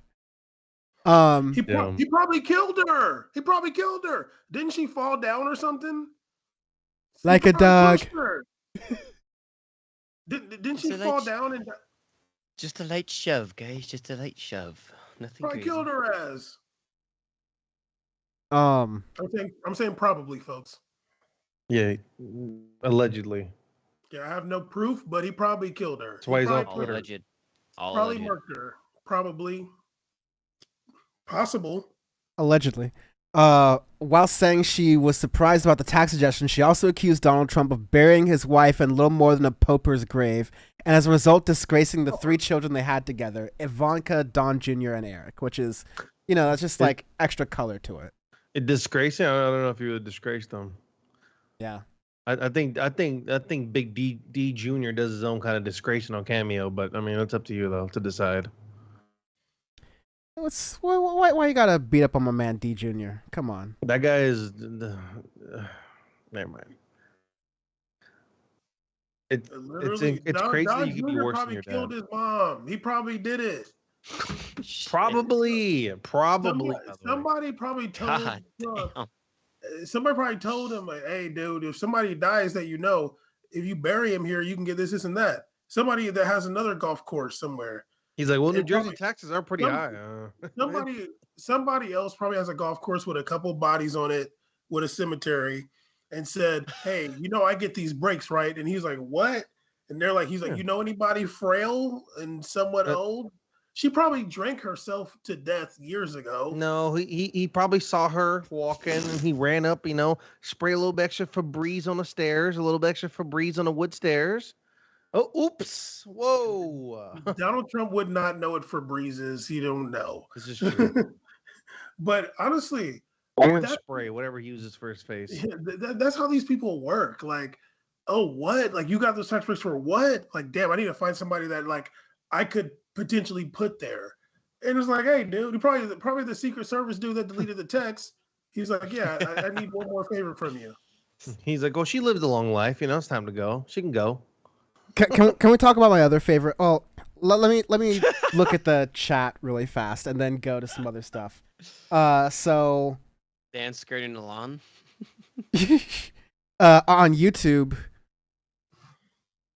He probably killed her. He probably killed her. Didn't she fall down or something? Like a dog. Didn't she fall down and Just a light shove, guys. Just a light shove. Nothing probably crazy. killed her ass? Um, I'm saying probably, folks. Yeah, allegedly. Yeah, I have no proof, but he probably killed her. That's why he's probably off All Twitter. alleged. All Probably alleged. murked her. Probably. Possible. Allegedly. While saying she was surprised about the tax suggestion, she also accused Donald Trump of burying his wife in little more than a pauper's grave, and as a result, disgracing the 3 children they had together: Ivanka, Don Jr., and Eric. Which is, that's just like extra color to it. Disgracing? I don't know if you would disgrace them. Yeah. I think Big D Jr. does his own kind of disgracing on Cameo, but I mean, it's up to you though to decide. Why you gotta beat up on my man D Jr.? Come on. That guy is. Never mind. It's crazy that you could be worse than your dad. Killed his mom. He probably did it. Probably. Somebody probably told him. Somebody probably told him, like, "Hey, dude, if somebody dies that if you bury him here, you can get this and that." Somebody that has another golf course somewhere. He's like, well, New Jersey taxes are pretty high. Somebody else probably has a golf course with a couple bodies on it with a cemetery and said, "Hey, I get these breaks, right?" And he's like, "What?" And they're like, he's like, "You know anybody frail and somewhat old?" She probably drank herself to death years ago. No, he probably saw her walking and he ran up, spray a little bit extra Febreze on the stairs, a little bit extra Febreze on the wood stairs. Oh, oops. Whoa. Donald Trump would not know what Febreze is. He don't know. This is true. But honestly, orange spray, whatever he uses for his face. That's how these people work. Like, oh, what? Like, you got those tax breaks for what? Like, damn, I need to find somebody that like I could potentially put there. And it's like, hey, dude, probably the Secret Service dude that deleted the text. He's like, yeah, I need one more favor from you. He's like, well, she lived a long life. It's time to go. She can go. Can we talk about my other favorite? Oh, let me look at the chat really fast and then go to some other stuff. So Dan skirting the lawn. On YouTube,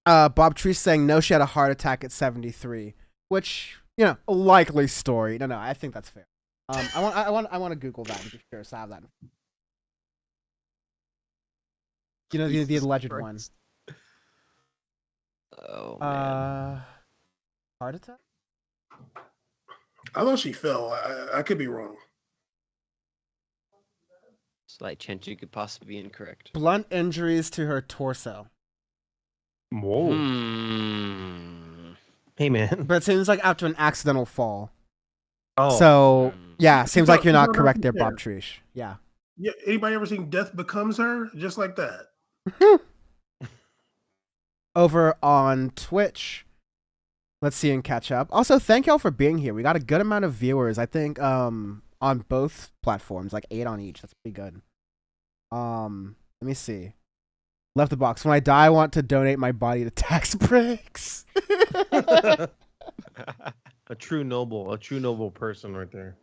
Bob Treese saying no, she had a heart attack at 73, which a likely story. No, I think that's fair. I want to Google that and be sure, so I have that. The alleged one. Oh man. Heart attack? I thought she fell. I could be wrong. Slight chance you could possibly be incorrect. Blunt injuries to her torso. Whoa. Hey man. But it seems like after an accidental fall. Oh. So yeah, seems like you're not correct there, Bob Treese. Yeah. Yeah. Anybody ever seen Death Becomes Her? Just like that. Over on Twitch. Let's see and catch up. Also, thank y'all for being here. We got a good amount of viewers. I think on both platforms, like 8 on each. That's pretty good. Let me see. Left the box. When I die, I want to donate my body to tax breaks. A true noble person right there.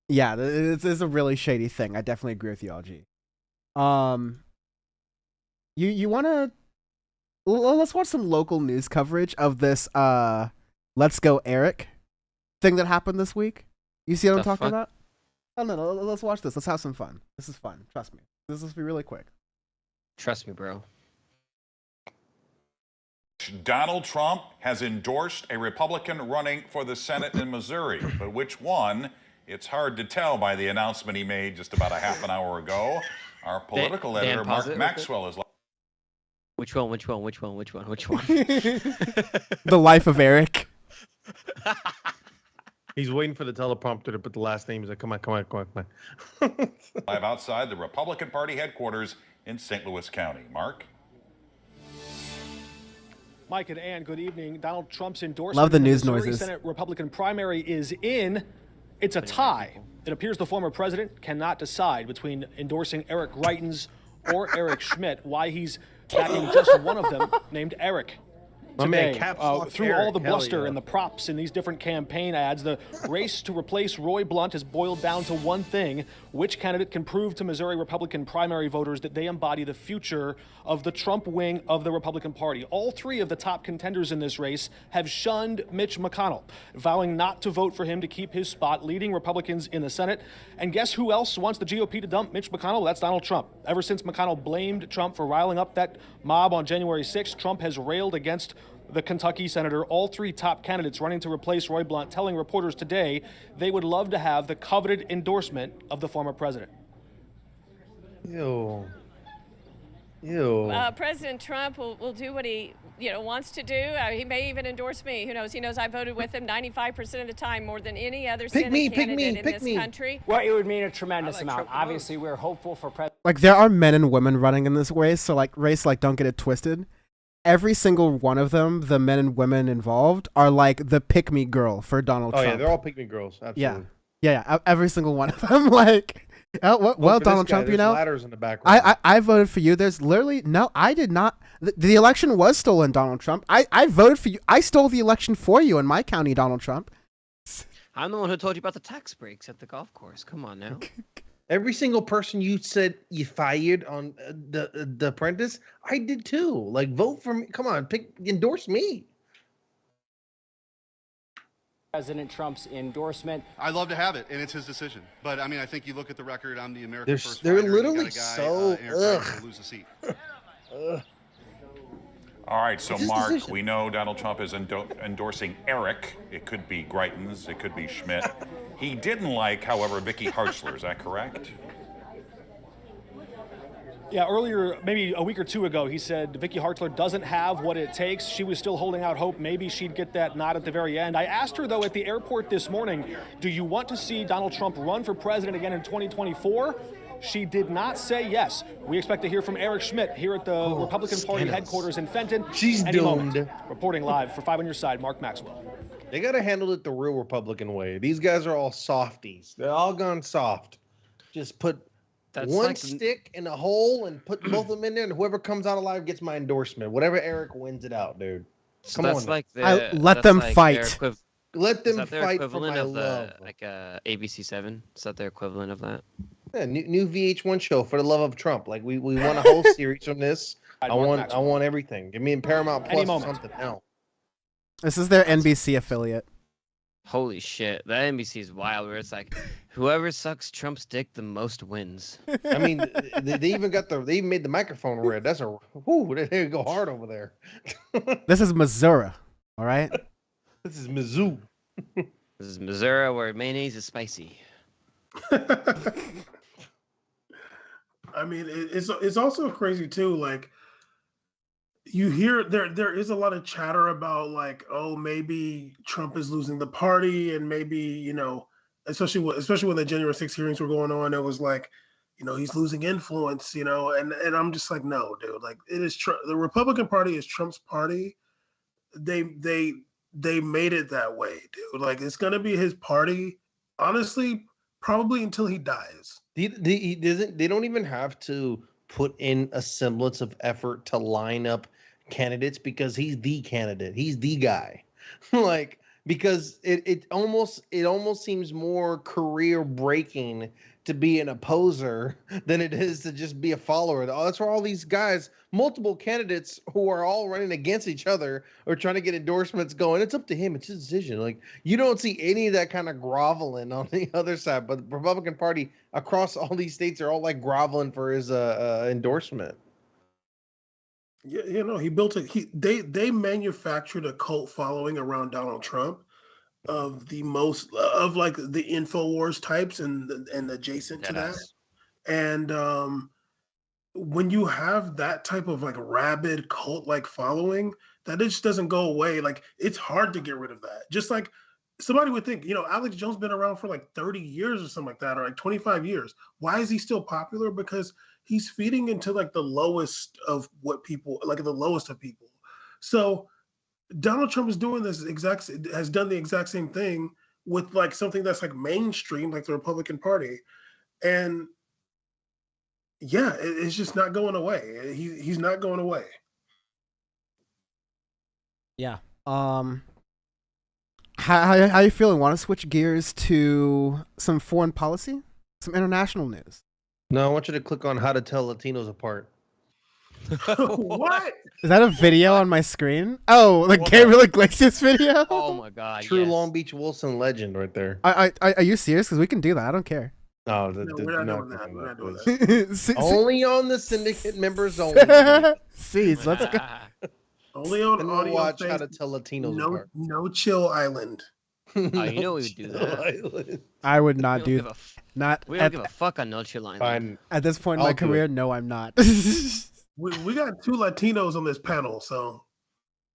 Yeah, it's a really shady thing. I definitely agree with you, LG. You wanna let's watch some local news coverage of this Let's Go Eric thing that happened this week. You see what I'm talking about? Oh no, let's watch this. Let's have some fun. This is fun. Trust me. This will be really quick. Trust me, bro. Donald Trump has endorsed a Republican running for the Senate in Missouri, but which one? It's hard to tell by the announcement he made just about a half an hour ago. Our political editor, Mark Maxwell, is like, Which one? The Life of Eric. He's waiting for the teleprompter to put the last name. He's like, come on. live outside the Republican Party headquarters in St. Louis County. Mark? Mike and Ann, good evening. Donald Trump's endorsement Love the news for the Missouri noises. Senate Republican primary is in. It's a tie. It appears the former president cannot decide between endorsing Eric Greitens or Eric Schmidt. Why he's backing just one of them, named Eric. Today, through all the bluster and the props in these different campaign ads, the race to replace Roy Blunt has boiled down to one thing: which candidate can prove to Missouri Republican primary voters that they embody the future of the Trump wing of the Republican Party. All 3 of the top contenders in this race have shunned Mitch McConnell, vowing not to vote for him to keep his spot leading Republicans in the Senate. And guess who else wants the GOP to dump Mitch McConnell? That's Donald Trump. Ever since McConnell blamed Trump for riling up that mob on January 6th, Trump has railed against the Kentucky senator, all three top candidates running to replace Roy Blunt, telling reporters today they would love to have the coveted endorsement of the former president. Ew. President Trump will do what he wants to do. He may even endorse me. Who knows? He knows I voted with him 95% of the time, more than any other Senate candidate in this country. Well, it would mean a tremendous amount. Obviously, we're hopeful for President. Like, there are men and women running in this race, so like don't get it twisted. Every single one of them, the men and women involved, are like the pick-me girl for Donald Trump. Oh yeah, they're all pick-me girls. Absolutely. Yeah, every single one of them. Like, well, Donald Trump, you know, ladders in the background. I voted for you. There's literally no, I did not. The election was stolen, Donald Trump. I voted for you. I stole the election for you in my county, Donald Trump. I'm the one who told you about the tax breaks at the golf course. Come on now. Every single person you said you fired on the Apprentice, I did too. Like, vote for me. Come on, endorse me. President Trump's endorsement. I'd love to have it, and it's his decision. But I mean, I think you look at the record. I'm the American first They're fighter, literally you got a guy, so Aaron Rodgers will lose the seat. All right, so Mark, we know Donald Trump is endorsing Eric. It could be Greitens, it could be Schmidt. He didn't like, however, Vicky Hartzler. Is that correct? Yeah, earlier, maybe a week or two ago, he said Vicky Hartzler doesn't have what it takes. She was still holding out hope maybe she'd get that nod at the very end. I asked her, though, at the airport this morning, do you want to see Donald Trump run for president again in 2024? She did not say yes. We expect to hear from Eric Schmidt here at the Republican Party headquarters in Fenton. She's any doomed. moment. Reporting live for 5 on Your Side, Mark Maxwell. They got to handle it the real Republican way. These guys are all softies. They're all gone soft. Just put one stick in a hole and put both of them in there, and whoever comes out alive gets my endorsement. Whatever Eric wins it out, dude. So Come that's on. like let them fight. Let them is that their fight for equivalent my of love. like ABC7? Is that their equivalent of that? Yeah, new VH1 show for the love of Trump. Like we want a whole series from this. I want everything. Give me in Paramount Plus or something. Hell. This is their NBC affiliate. Holy shit, that NBC is wild. Where it's like, whoever sucks Trump's dick the most wins. I mean, they even made the microphone red. That's they go hard over there. This is Missouri, all right. This is Mizzou. This is Missouri, where mayonnaise is spicy. I mean, it's also crazy too. Like, you hear there is a lot of chatter about like, oh, maybe Trump is losing the party, and maybe especially when the January 6th hearings were going on, it was like, he's losing influence, and I'm just like, no, dude, like it is the Republican Party is Trump's party. They made it that way, dude. Like it's gonna be his party, honestly, probably until he dies. They don't even have to put in a semblance of effort to line up candidates because he's the candidate. He's the guy. Like, because it almost seems more career breaking to be an opposer than it is to just be a follower. That's where all these guys, multiple candidates who are all running against each other or trying to get endorsements going. It's up to him. It's his decision. Like, you don't see any of that kind of groveling on the other side, but the Republican Party across all these states are all like groveling for his endorsement. Yeah, he built they manufactured a cult following around Donald Trump of the most of like the InfoWars types and adjacent to that. And when you have that type of like rabid cult like following, that just doesn't go away. Like it's hard to get rid of that. Just like somebody would think, Alex Jones been around for like 30 years or something like that, or like 25 years. Why is he still popular? Because he's feeding into like the lowest of what people like, the lowest of people. So Donald Trump is doing has done the exact same thing with like something that's like mainstream, like the Republican Party. And yeah, it's just not going away. He's not going away. Yeah. How you feeling? Want to switch gears to some foreign policy, some international news? No, I want you to click on how to tell Latinos apart. What? Is that a video on my screen? Oh, like Gabriel Iglesias video? Oh my God! True Long Beach Wilson legend right there. Are you serious? Because we can do that. I don't care. No, we're not doing that. Only on the syndicate members only. Seeds, let's go. Only on Then we'll audio. watch how Face, to tell Latinos no, apart. no chill island. Oh, you know we would do that. I would We not don't do give a not We don't at, give a fuck on No Chill Island. Fine. at this point in I'll my do career. it. No, I'm not. We got 2 Latinos on this panel, so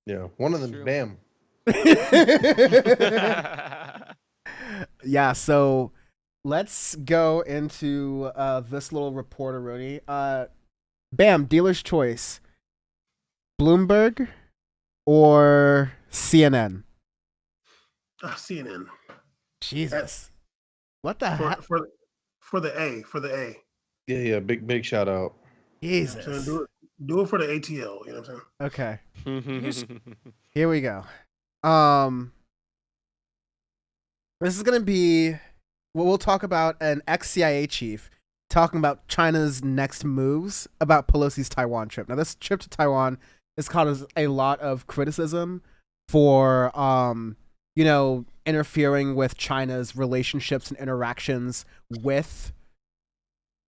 Yeah, one of them, true. Bam. Yeah, so let's go into this little reporter, Rooney. Bam, dealer's choice. Bloomberg or CNN? CNN. Jesus. What the heck? For the A. Yeah, big shout out. Jesus. So do it for the ATL. You know what I'm saying? Okay. Here we go. This is gonna be what we'll talk about an ex-CIA chief talking about China's next moves about Pelosi's Taiwan trip. Now, this trip to Taiwan has caused a lot of criticism for, interfering with China's relationships and interactions with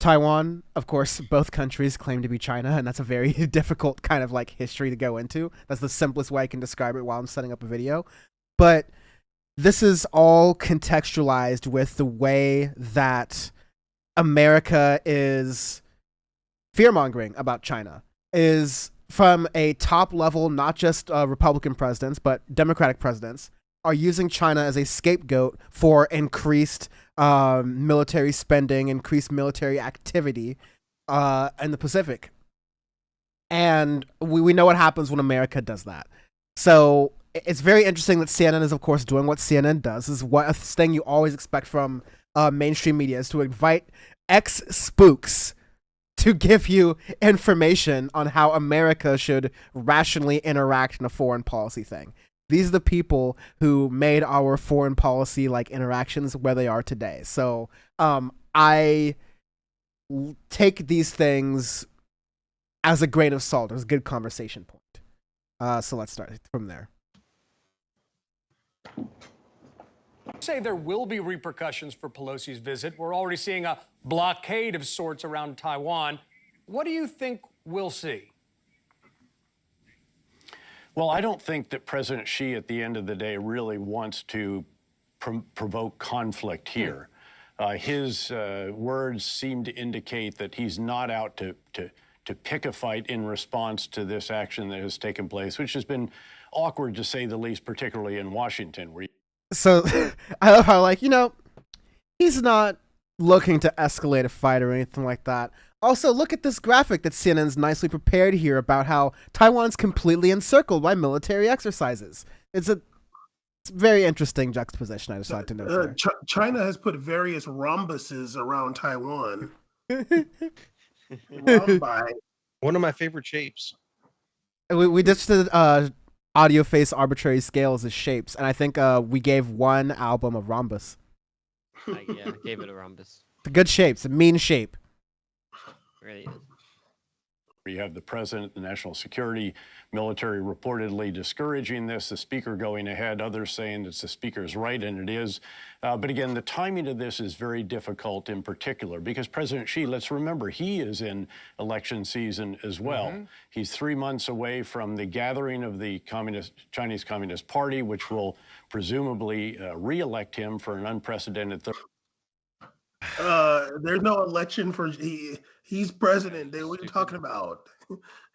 Taiwan. Of course, both countries claim to be China, and that's a very difficult kind of like history to go into. That's the simplest way I can describe it while I'm setting up a video. But this is all contextualized with the way that America is fear-mongering about China, is from a top level, not just Republican presidents, but Democratic presidents, are using China as a scapegoat for increased military spending, increased military activity in the Pacific. And we know what happens when America does that. So it's very interesting that CNN is, of course, doing what CNN does. This is what a thing you always expect from mainstream media, is to invite ex-spooks to give you information on how America should rationally interact in a foreign policy thing. These are the people who made our foreign policy like interactions where they are today. So I take these things as a grain of salt, as a good conversation point. So let's start from there. Say there will be repercussions for Pelosi's visit. We're already seeing a blockade of sorts around Taiwan. What do you think we'll see? Well, I don't think that President Xi, at the end of the day, really wants to provoke conflict here. His words seem to indicate that he's not out to pick a fight in response to this action that has taken place, which has been awkward to say the least, particularly in Washington. So I love how, like, he's not looking to escalate a fight or anything like that. Also, look at this graphic that CNN's nicely prepared here about how Taiwan's completely encircled by military exercises. It's a very interesting juxtaposition I decided to note there. China has put various rhombuses around Taiwan. Rhombi. One of my favorite shapes. We ditched the audio face arbitrary scales as shapes, and I think we gave one album a rhombus. Yeah, I gave it a rhombus. Good shapes, a mean shape. Really is. You have the president, the national security, military reportedly discouraging this, the speaker going ahead, others saying it's the speaker's right, and it is. But again, the timing of this is very difficult in particular because President Xi, let's remember, he is in election season as well. Mm-hmm. He's 3 months away from the gathering of the Chinese Communist Party, which will presumably re-elect him for an unprecedented There's no election for he's president. What are you talking about?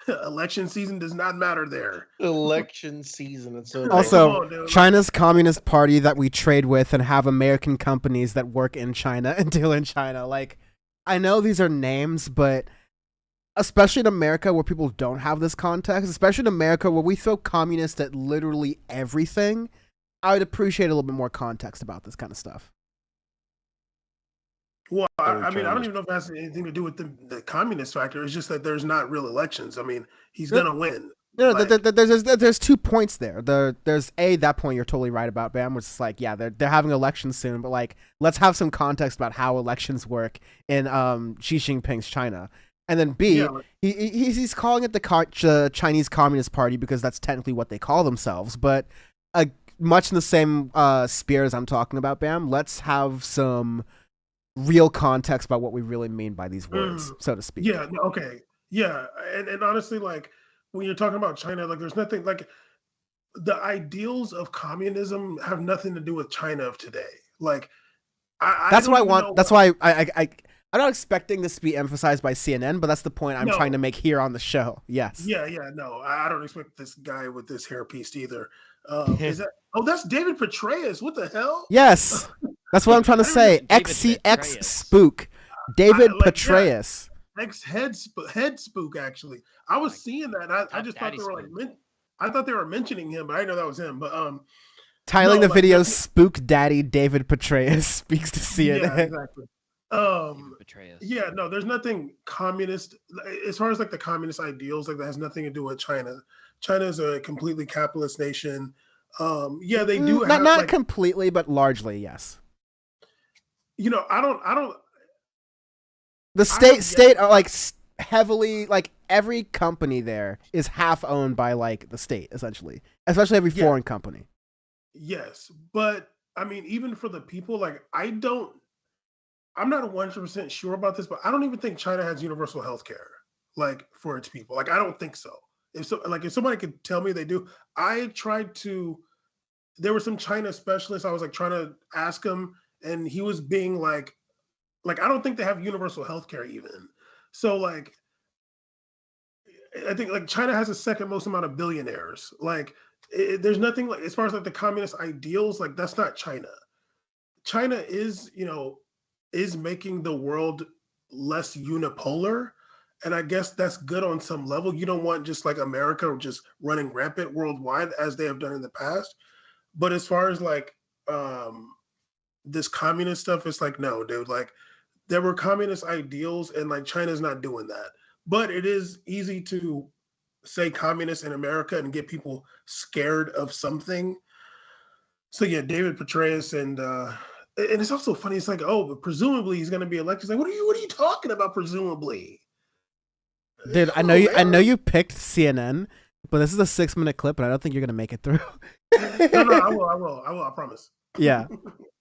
Election season does not matter there. Election season. It's so also, China's Communist Party that we trade with and have American companies that work in China and deal in China. Like, I know these are names, but especially in America where people don't have this context, especially in America where we throw communist at literally everything, I would appreciate a little bit more context about this kind of stuff. Well, I mean, I don't even know if it has anything to do with the communist factor. It's just that there's not real elections. I mean, he's going to win. No, there's 2 points there. There's that point you're totally right about, Bam, which is like, yeah, they're having elections soon, but like, let's have some context about how elections work in Xi Jinping's China. And then B, he's calling it the Chinese Communist Party because that's technically what they call themselves, but much in the same sphere as I'm talking about, Bam, let's have some real context about what we really mean by these words, so to speak. Yeah. Okay. Yeah. And honestly, like, when you're talking about China, like there's nothing like the ideals of communism have nothing to do with China of today. Like that's what I want. That's why I'm not expecting this to be emphasized by CNN, but that's the point I'm trying to make here on the show. Yes. Yeah, no, I don't expect this guy with this hairpiece either. Is that? Oh, that's David Petraeus. What the hell? Yes, that's what I'm trying to say. XCX spook, David Petraeus. X head spook. Actually, I was seeing that. I just thought they were like, I thought they were mentioning him, but I didn't know that was him. But titling the video "Spook Daddy David Petraeus speaks to CNN." Yeah, exactly. Yeah, no, there's nothing communist as far as like the communist ideals, like that has nothing to do with China. China is a completely capitalist nation. Yeah, they do not like, completely, but largely, yes. You know, I don't. The state are like heavily like every company there is half owned by like the state, essentially, especially every foreign company. Yes, but I mean, even for the people, like I'm not 100% sure about this, but I don't even think China has universal health care, like for its people. Like, I don't think so. If somebody could tell me they do, there were some China specialists. I was like trying to ask him, and he was being like, I don't think they have universal health care even. So like, I think like China has the second most amount of billionaires. Like, there's nothing like as far as like the communist ideals. Like, that's not China. China is, is making the world less unipolar. And I guess that's good on some level. You don't want just like America just running rampant worldwide as they have done in the past. But as far as like this communist stuff, it's like, no, dude, like there were communist ideals and like China's not doing that. But it is easy to say communist in America and get people scared of something. So yeah, David Petraeus and it's also funny. It's like, oh, but presumably he's going to be elected. It's like, what are you talking about? Presumably, dude. I know you picked CNN, but this is a 6-minute clip, and I don't think you're going to make it through. No, I will. I promise. Yeah,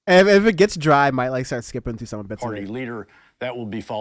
and if it gets dry, I might like start skipping through some bits. Party leader that will be followed.